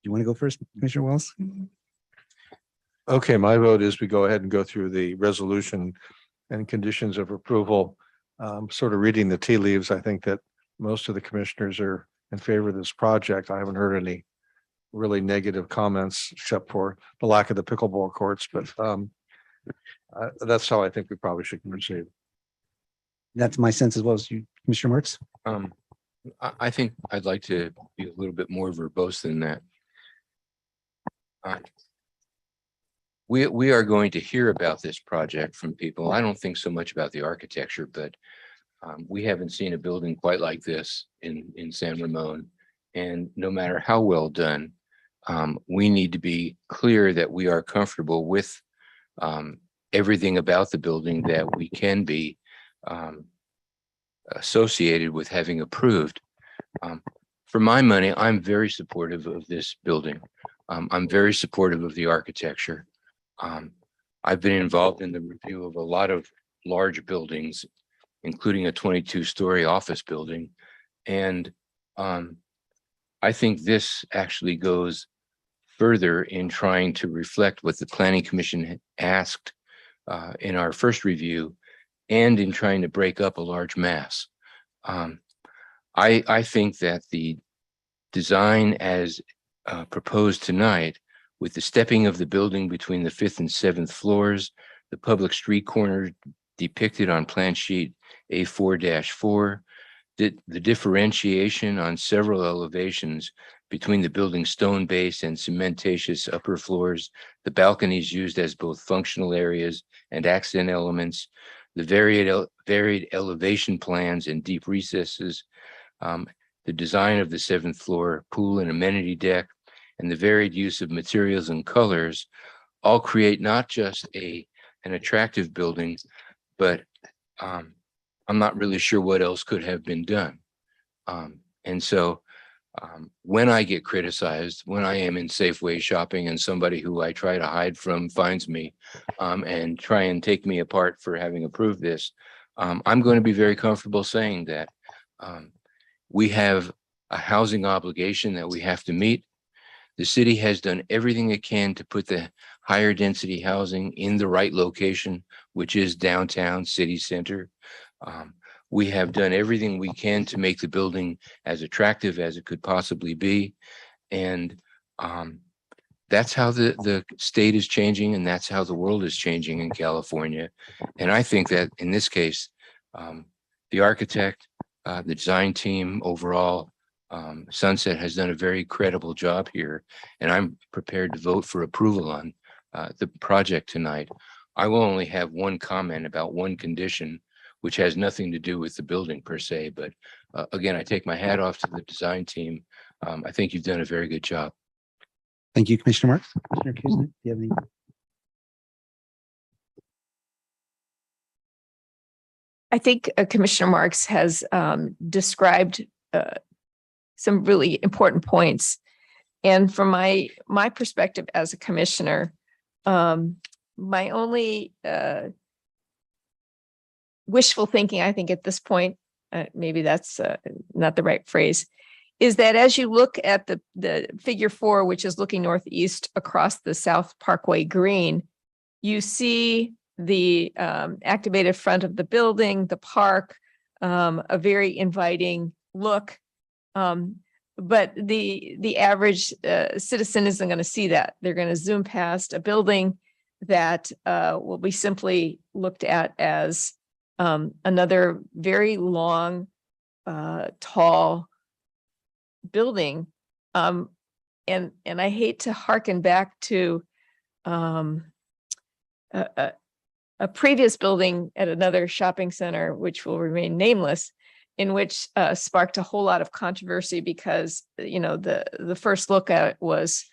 Do you want to go first, Commissioner Wells? Okay, my vote is we go ahead and go through the resolution and conditions of approval. Sort of reading the tea leaves, I think that most of the commissioners are in favor of this project. I haven't heard any really negative comments except for the lack of the pickleball courts, but that's how I think we probably should proceed. That's my sense as well as you, Commissioner Marks. I think I'd like to be a little bit more verbose than that. We are going to hear about this project from people. I don't think so much about the architecture, but we haven't seen a building quite like this in San Ramon. And no matter how well done, we need to be clear that we are comfortable with everything about the building that we can be associated with having approved. For my money, I'm very supportive of this building. I'm very supportive of the architecture. I've been involved in the review of a lot of large buildings, including a 22-story office building. And I think this actually goes further in trying to reflect what the Planning Commission asked in our first review, and in trying to break up a large mass. I think that the design as proposed tonight, with the stepping of the building between the 5th and 7th floors, the public street corner depicted on plan sheet A4-4, the differentiation on several elevations between the building's stone base and cementatious upper floors, the balconies used as both functional areas and accent elements, the varied elevation plans and deep recesses, the design of the 7th floor pool and amenity deck, and the varied use of materials and colors all create not just an attractive building, but I'm not really sure what else could have been done. And so when I get criticized, when I am in Safeway shopping and somebody who I try to hide from finds me and try and take me apart for having approved this, I'm going to be very comfortable saying that we have a housing obligation that we have to meet. The city has done everything it can to put the higher density housing in the right location, which is downtown city center. We have done everything we can to make the building as attractive as it could possibly be. And that's how the state is changing, and that's how the world is changing in California. And I think that in this case, the architect, the design team overall, Sunset has done a very credible job here, and I'm prepared to vote for approval on the project tonight. I will only have one comment about one condition, which has nothing to do with the building per se, but again, I take my hat off to the design team. I think you've done a very good job. Thank you, Commissioner Marks. Commissioner Kuznick, do you have any? I think Commissioner Marks has described some really important points. And from my perspective as a commissioner, my only wishful thinking, I think at this point, maybe that's not the right phrase, is that as you look at the figure 4, which is looking northeast across the South Parkway Green, you see the activated front of the building, the park, a very inviting look. But the average citizen isn't going to see that. They're going to zoom past a building that will be simply looked at as another very long, tall building. And I hate to hearken back to a previous building at another shopping center, which will remain nameless, in which sparked a whole lot of controversy because, you know, the first look at it was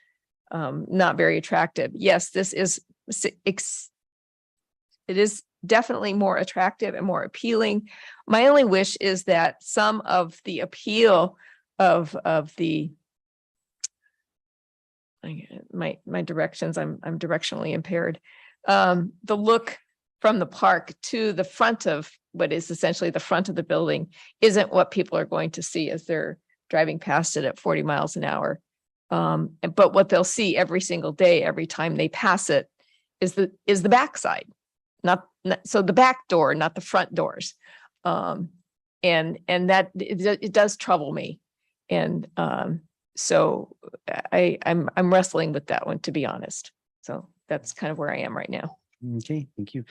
not very attractive. Yes, this is, it is definitely more attractive and more appealing. My only wish is that some of the appeal of the, my directions, I'm directionally impaired. The look from the park to the front of what is essentially the front of the building isn't what people are going to see as they're driving past it at 40 miles an hour. But what they'll see every single day, every time they pass it, is the backside, not so the back door, not the front doors. And that it does trouble me. And so I'm wrestling with that one, to be honest. So that's kind of where I am right now. Okay, thank you.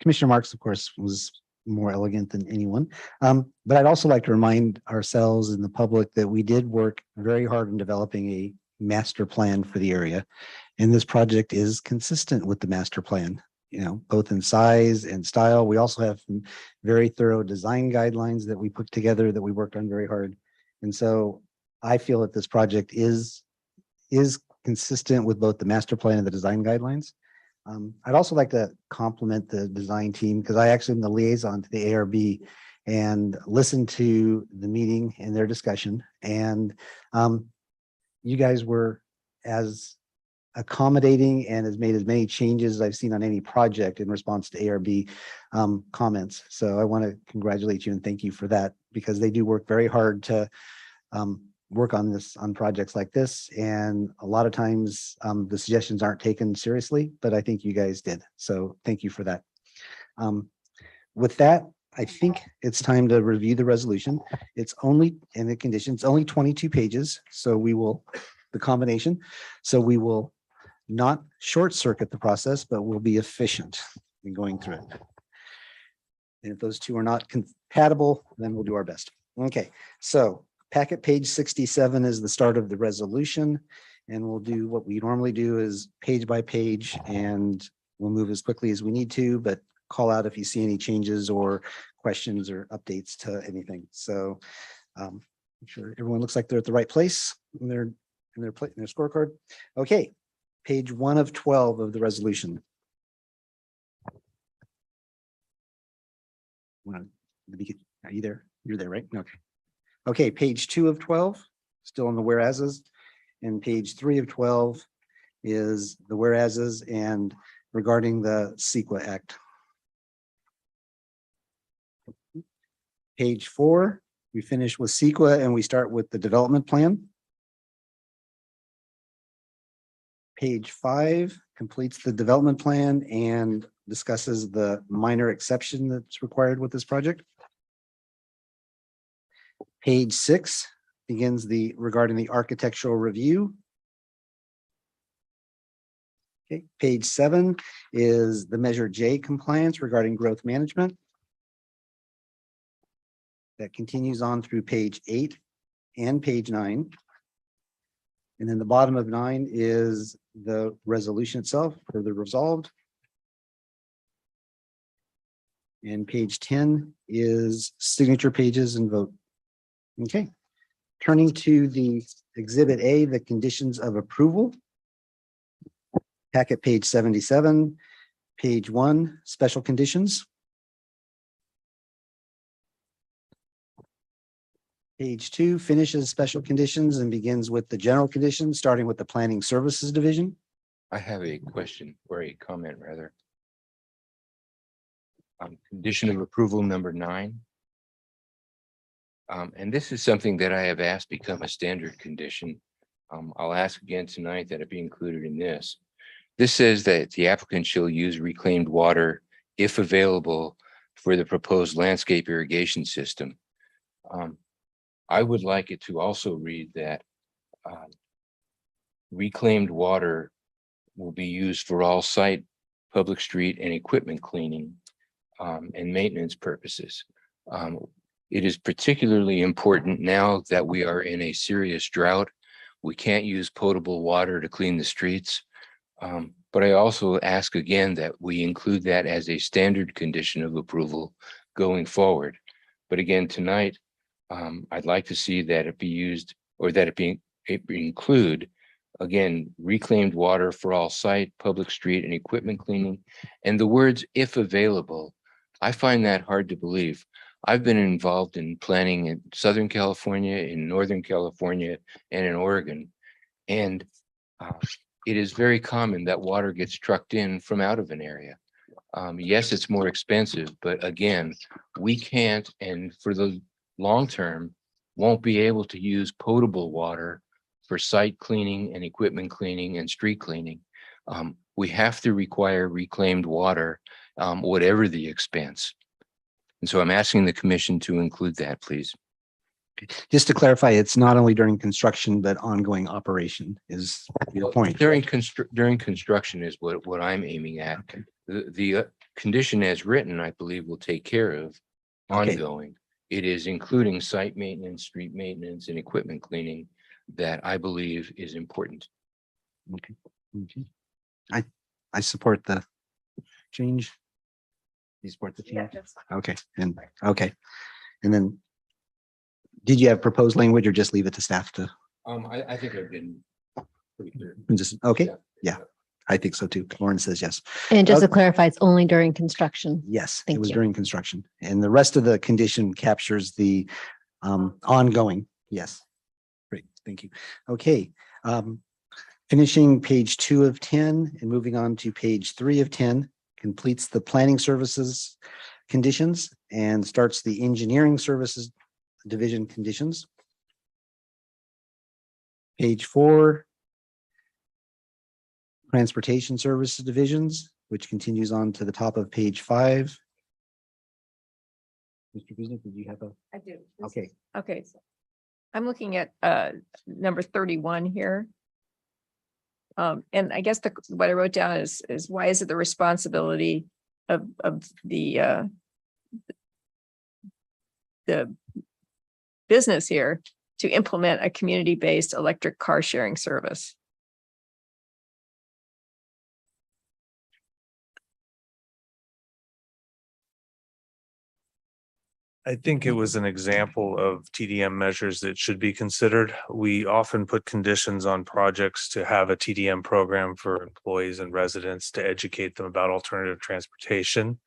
Commissioner Marks, of course, was more elegant than anyone. But I'd also like to remind ourselves and the public that we did work very hard in developing a master plan for the area. And this project is consistent with the master plan, you know, both in size and style. We also have some very thorough design guidelines that we put together that we worked on very hard. And so I feel that this project is consistent with both the master plan and the design guidelines. I'd also like to compliment the design team because I actually am the liaison to the ARB, and listened to the meeting and their discussion. And you guys were as accommodating and has made as many changes as I've seen on any project in response to ARB comments. So I want to congratulate you and thank you for that, because they do work very hard to work on projects like this. And a lot of times the suggestions aren't taken seriously, but I think you guys did. So thank you for that. With that, I think it's time to review the resolution. It's only, and the conditions, only 22 pages. So we will, the combination. So we will not short circuit the process, but we'll be efficient in going through it. And if those two are not compatible, then we'll do our best. Okay, so packet page 67 is the start of the resolution. And we'll do what we normally do is page by page, and we'll move as quickly as we need to, but call out if you see any changes or questions or updates to anything. So I'm sure everyone looks like they're at the right place in their scorecard. Okay, page 1 of 12 of the resolution. Are you there? You're there, right? Okay. Okay, page 2 of 12, still in the whereases, and page 3 of 12 is the whereases and regarding the CEQA Act. Page 4, we finish with CEQA and we start with the development plan. Page 5 completes the development plan and discusses the minor exception that's required with this project. Page 6 begins regarding the architectural review. Okay, page 7 is the Measure J compliance regarding growth management. That continues on through page 8 and page 9. And then the bottom of 9 is the resolution itself, or the resolved. And page 10 is signature pages and vote. Okay, turning to the Exhibit A, the conditions of approval. Packet page 77, page 1, special conditions. Page 2 finishes special conditions and begins with the general conditions, starting with the Planning Services Division. I have a question or a comment rather. Condition of approval number 9. And this is something that I have asked become a standard condition. I'll ask again tonight that it be included in this. This says that the applicant shall use reclaimed water if available for the proposed landscape irrigation system. I would like it to also read that reclaimed water will be used for all site, public street and equipment cleaning and maintenance purposes. It is particularly important now that we are in a serious drought. We can't use potable water to clean the streets. But I also ask again that we include that as a standard condition of approval going forward. But again, tonight, I'd like to see that it be used, or that it include, again, reclaimed water for all site, public street and equipment cleaning. And the words "if available," I find that hard to believe. I've been involved in planning in Southern California, in Northern California, and in Oregon. And it is very common that water gets trucked in from out of an area. Yes, it's more expensive, but again, we can't, and for the long term, won't be able to use potable water for site cleaning and equipment cleaning and street cleaning. We have to require reclaimed water, whatever the expense. And so I'm asking the commission to include that, please. Just to clarify, it's not only during construction, but ongoing operation is your point. During construction is what I'm aiming at. The condition as written, I believe, will take care of ongoing. It is including site maintenance, street maintenance, and equipment cleaning that I believe is important. Okay. I support the change. You support the change? Okay, and okay. And then did you have proposed language or just leave it to staff to? I think I've been pretty clear. Just okay. Yeah. I think so too. Lauren says yes. And just to Okay. clarify, it's only during construction. Yes, it Thank was you. during construction. And the rest of the condition captures the ongoing. Yes. Great, thank you. Okay. Finishing page 2 of 10 and moving on to page 3 of 10 completes the planning services conditions and starts the engineering services division conditions. Page 4. Transportation services divisions, which continues on to the top of page 5. Mr. Kuznick, did you have a? I do. Okay. Okay. I'm looking at number 31 here. And I guess what I wrote down is why is it the responsibility of the business here to implement a community-based electric car sharing service? I think it was an example of TDM measures that should be considered. We often put conditions on projects to have a TDM program for employees and residents to educate them about alternative transportation.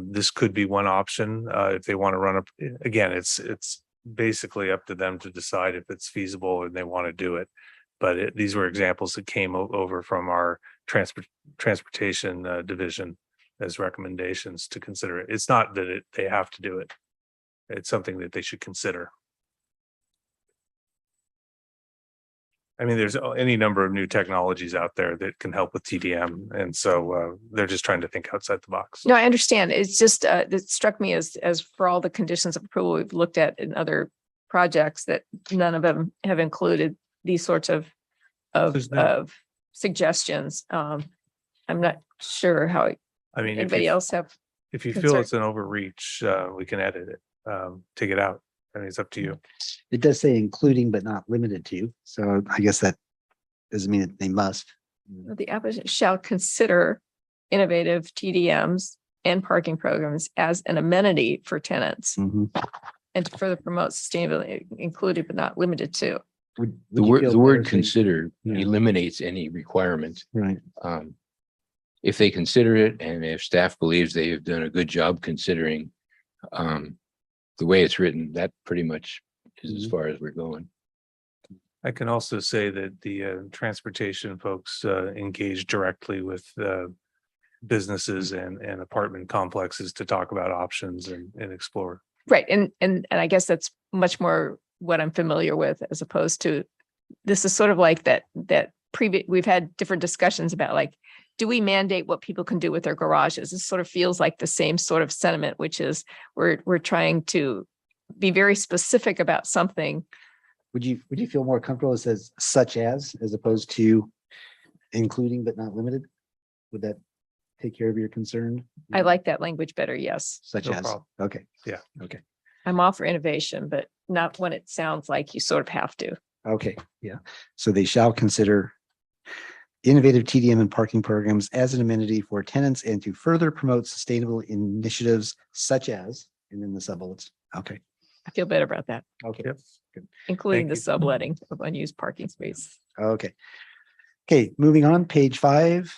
This could be one option if they want to run again, it's basically up to them to decide if it's feasible and they want to do it. But these were examples that came over from our transportation division as recommendations to consider it. It's not that they have to do it. It's something that they should consider. I mean, there's any number of new technologies out there that can help with TDM. And so they're just trying to think outside the box. No, I understand. It's just it struck me as for all the conditions of approval we've looked at in other projects that none of them have included these sorts of suggestions. I'm not sure how I mean, anybody else have. If you feel concern. it's an overreach, we can edit it, take it out. I mean, it's up to you. It does say including but not limited to, so I guess that doesn't mean that they must. The applicant shall consider innovative TDMs and parking programs as an amenity for tenants Mhm. and to further promote sustainability, included but not limited to. The word consider eliminates any requirement. Right. If they consider it and if staff believes they have done a good job considering the way it's written, that pretty much is as far as we're going. I can also say that the transportation folks engage directly with businesses and apartment complexes to talk about options and explore. Right. And I guess that's much more what I'm familiar with, as opposed to, this is sort of like that previous, we've had different discussions about, like, do we mandate what people can do with their garages? This sort of feels like the same sort of sentiment, which is we're trying to be very specific about something. Would you feel more comfortable if it says such as opposed to including but not limited? Would that take care of your concern? I like that language better. Yes. Such No as, problem. okay, Yeah. okay, I'm all for innovation, but not when it sounds like you sort of have to. okay, yeah. So they shall consider innovative TDM and parking programs as an amenity for tenants and to further promote sustainable initiatives such as, and then the sub-bullets. Okay, I feel better about that, okay. Yep. Good. including Thank the subletting of unused parking space. Okay. Okay, moving on, page 5.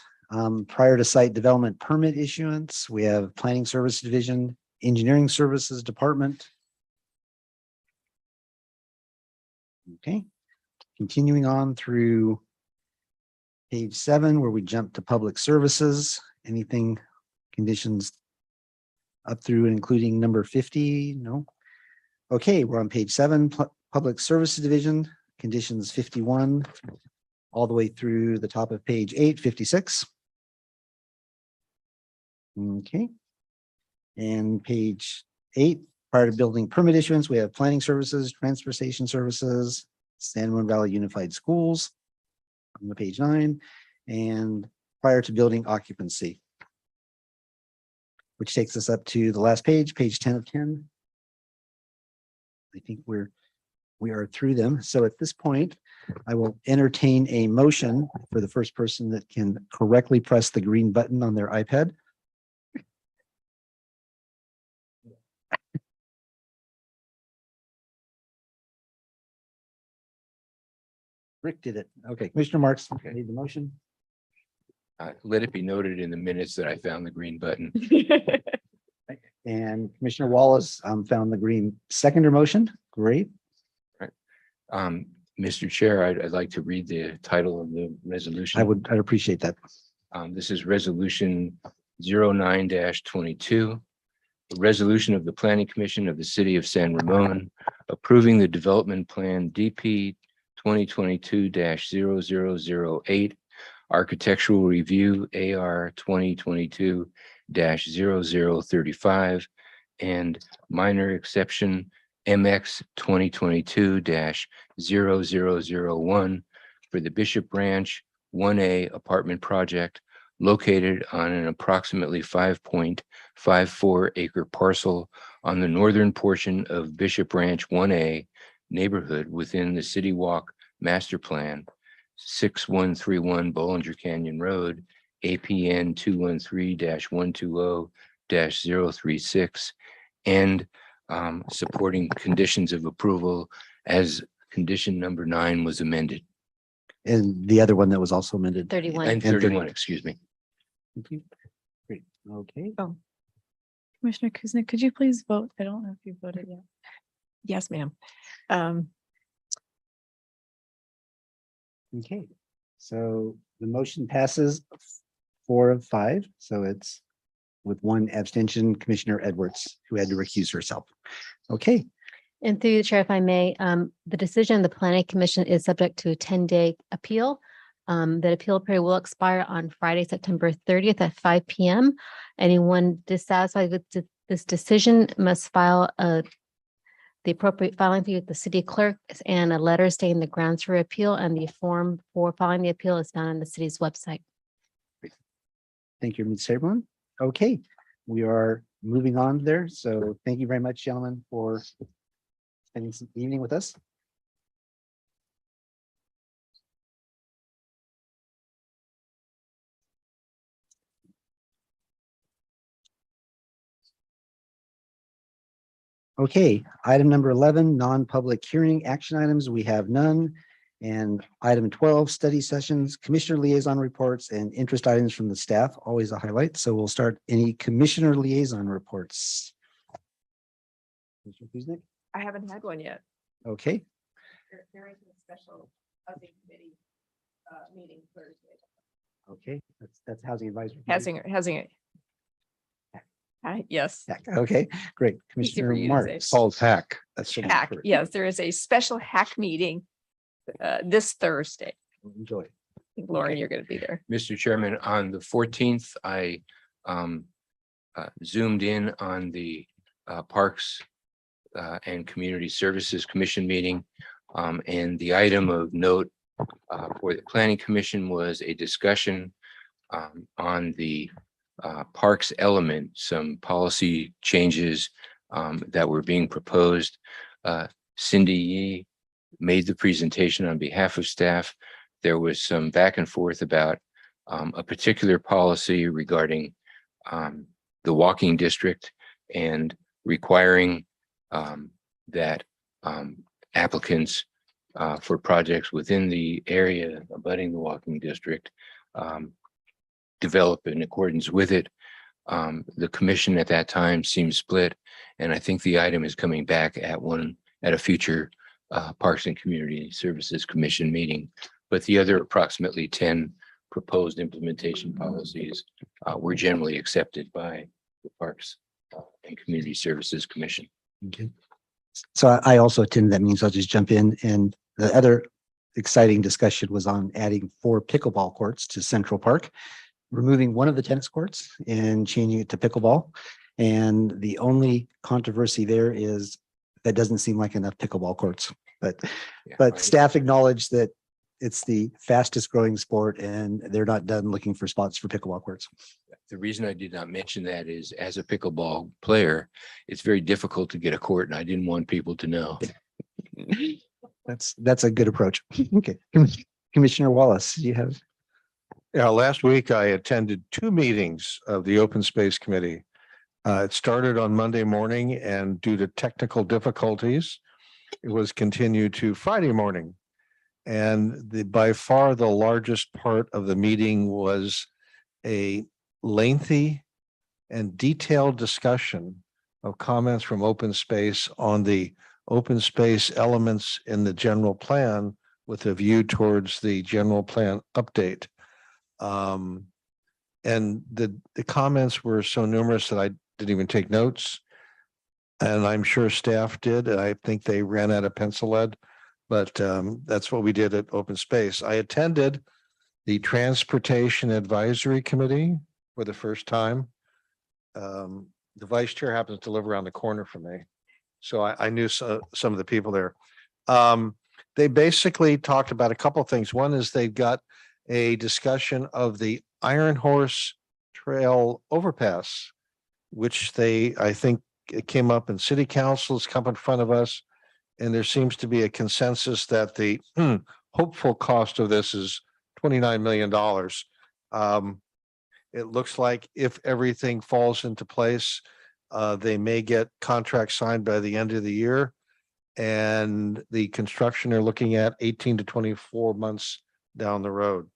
Prior to site development permit issuance, we have Planning Service Division, Engineering Services Department. Okay, continuing on through page 7, where we jump to public services, anything, conditions up through and including number 50? No. Okay, we're on page 7, Public Services Division, conditions 51, all the way through the top of page 8, 56. Okay. And page 8, prior to building permit issuance, we have planning services, transportation services, San Juan Valley Unified Schools on the page 9, and prior to building occupancy, which takes us up to the last page, page 10 of 10. I think we are through them. So at this point, I will entertain a motion for the first person that can correctly press the green button on their iPad. Rick did it. Okay, Commissioner Marks made the motion. Let it be noted in the minutes that I found the green button. And Commissioner Wallace found the green seconder motion. Great. Mr. Chair, I'd like to read the title of the resolution. I'd appreciate that. This is resolution 09-22. A resolution of the Planning Commission of the City of San Ramon approving the development plan DP 2022-0008, architectural review AR 2022-0035, and minor exception MX 2022-0001 for the Bishop Ranch 1A apartment project located on an approximately 5.54 acre parcel on the northern portion of Bishop Ranch 1A neighborhood within the City Walk Master Plan, 6131 Bollinger Canyon Road, APN 213-120-036, and supporting conditions of approval as condition number 9 was amended. And the other one that was also amended. 31. And 31, excuse me. Thank you. Great. Okay. Oh, Commissioner Kuznick, could you please vote? I don't know if you voted yet. yes, ma'am. Okay. So the motion passes 4 of 5. So it's with one abstention, Commissioner Edwards, who had to recuse herself. Okay. And through the chair, if I may, the decision of the planning commission is subject to a 10-day appeal. That appeal period will expire on Friday, September 30th at 5 p.m. Anyone dissatisfied with this decision must file the appropriate filing fee with the city clerk and a letter stating the grounds for appeal, and the form for filing the appeal is found on the city's website. Thank you, Ms. Saban. Okay, we are moving on there. So thank you very much, gentlemen, for spending some evening with us. Okay, item number 11, non-public hearing action items. We have none. And item 12, study sessions, commissioner liaison reports, and interest items from the staff, always a highlight. So we'll start any commissioner liaison reports. Commissioner Kuznick? I haven't had one yet. Okay, There is a special housing committee meeting Thursday. okay, that's housing advisory. Housing. Yes. Okay, great. Easy for Commissioner you to Marks. say. Called hack. That's so much Hack, correct. yes, there is a special hack meeting this Thursday. Enjoy. Lauren, you're going to be there. Mr. Chairman, on the 14th, I zoomed in on the Parks and Community Services Commission meeting. And the item of note for the Planning Commission was a discussion on the parks element, some policy changes that were being proposed. Cindy Yee made the presentation on behalf of staff. There was some back and forth about a particular policy regarding the walking district and requiring that applicants for projects within the area abutting the walking district develop in accordance with it. The commission at that time seemed split, and I think the item is coming back at a future Parks and Community Services Commission meeting. But the other approximately 10 proposed implementation policies were generally accepted by the Parks and Community Services Commission. Okay. So I also attended that meeting, so I'll just jump in. And the other exciting discussion was on adding 4 pickleball courts to Central Park, removing one of the tennis courts and changing it to pickleball. And the only controversy there is that doesn't seem like enough pickleball courts, but staff acknowledged that it's the fastest growing sport and they're not done looking for spots for pickleball courts. The reason I did not mention that is, as a pickleball player, it's very difficult to get a court, and I didn't want people to know. That's a good approach. Okay. Commissioner Wallace, you have. Yeah, last week I attended 2 meetings of the Open Space Committee. It started on Monday morning, and due to technical difficulties, it was continued to Friday morning. And by far the largest part of the meeting was a lengthy and detailed discussion of comments from open space on the open space elements in the general plan with a view towards the general plan update. And the comments were so numerous that I didn't even take notes. And I'm sure staff did, and I think they ran out of pencil lead, but that's what we did at Open Space. I attended the Transportation Advisory Committee for the first time. The vice chair happens to live around the corner from me, so I knew some of the people there. They basically talked about a couple of things. One is they've got a discussion of the Iron Horse Trail overpass, which I think it came up in city councils, come in front of us. And there seems to be a consensus that the hopeful cost of this is $29 million. It looks like if everything falls into place, they may get contracts signed by the end of the year. And the construction they're looking at 18 to 24 months down the road.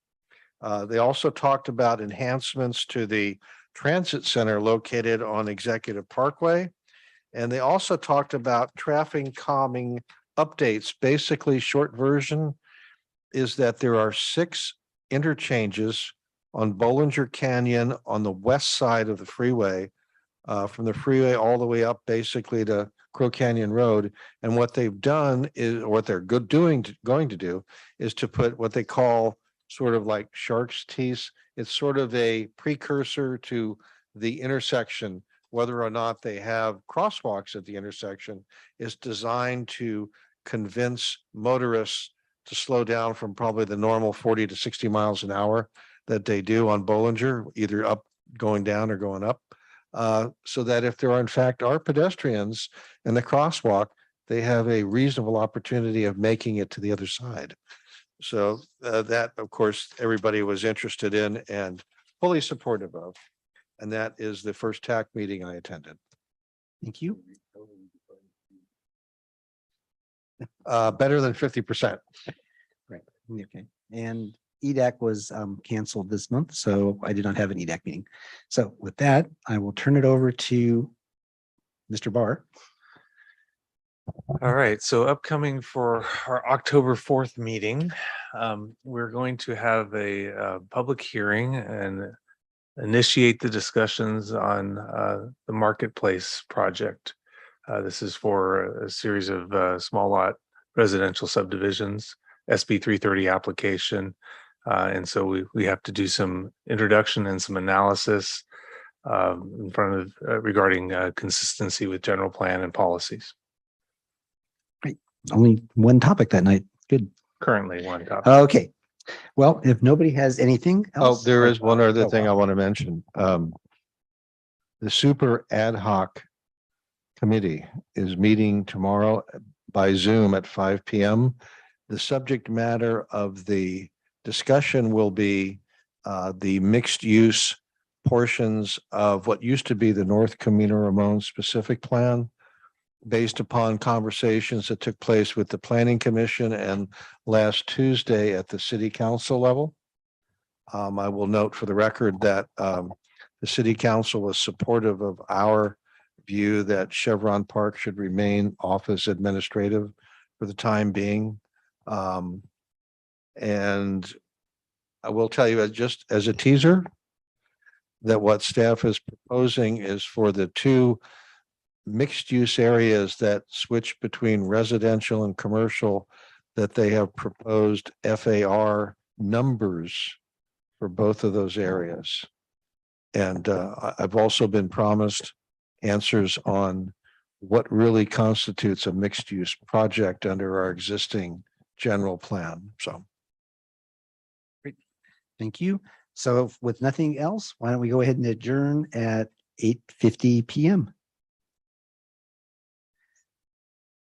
They also talked about enhancements to the transit center located on Executive Parkway. And they also talked about traffic calming updates. Basically, short version is that there are 6 interchanges on Bollinger Canyon on the west side of the freeway, from the freeway all the way up basically to Crow Canyon Road. And what they've done is, or what they're going to do is to put what they call sort of like shark's teeth. It's sort of a precursor to the intersection. Whether or not they have crosswalks at the intersection is designed to convince motorists to slow down from probably the normal 40 to 60 miles an hour that they do on Bollinger, either up, going down or going up. So that if there are in fact are pedestrians in the crosswalk, they have a reasonable opportunity of making it to the other side. So that, of course, everybody was interested in and fully supportive of. And that is the first TAC meeting I attended. Thank you. Better than 50%. Right. Okay. And EDAC was canceled this month, so I did not have an EDAC meeting. So with that, I will turn it over to Mr. Barr. All right, so upcoming for our October 4th meeting, we're going to have a public hearing and initiate the discussions on the Marketplace project. This is for a series of small lot residential subdivisions, SB 330 application. And so we have to do some introduction and some analysis in front of regarding consistency with general plan and policies. Great. Only one topic that night. Good. Currently one topic. Okay. Well, if nobody has anything Oh, else. there is one other Oh, thing I wow. want to mention. The super ad hoc committee is meeting tomorrow by Zoom at 5 p.m. The subject matter of the discussion will be the mixed use portions of what used to be the North Camino Ramon specific plan, based upon conversations that took place with the Planning Commission and last Tuesday at the City Council level. I will note for the record that the City Council was supportive of our view that Chevron Park should remain office administrative for the time being. And I will tell you, just as a teaser, that what staff is proposing is for the 2 mixed use areas that switch between residential and commercial, that they have proposed FAR numbers for both of those areas. And I've also been promised answers on what really constitutes a mixed use project under our existing general plan. So. Great. Thank you. So with nothing else, why don't we go ahead and adjourn at 8:50 p.m.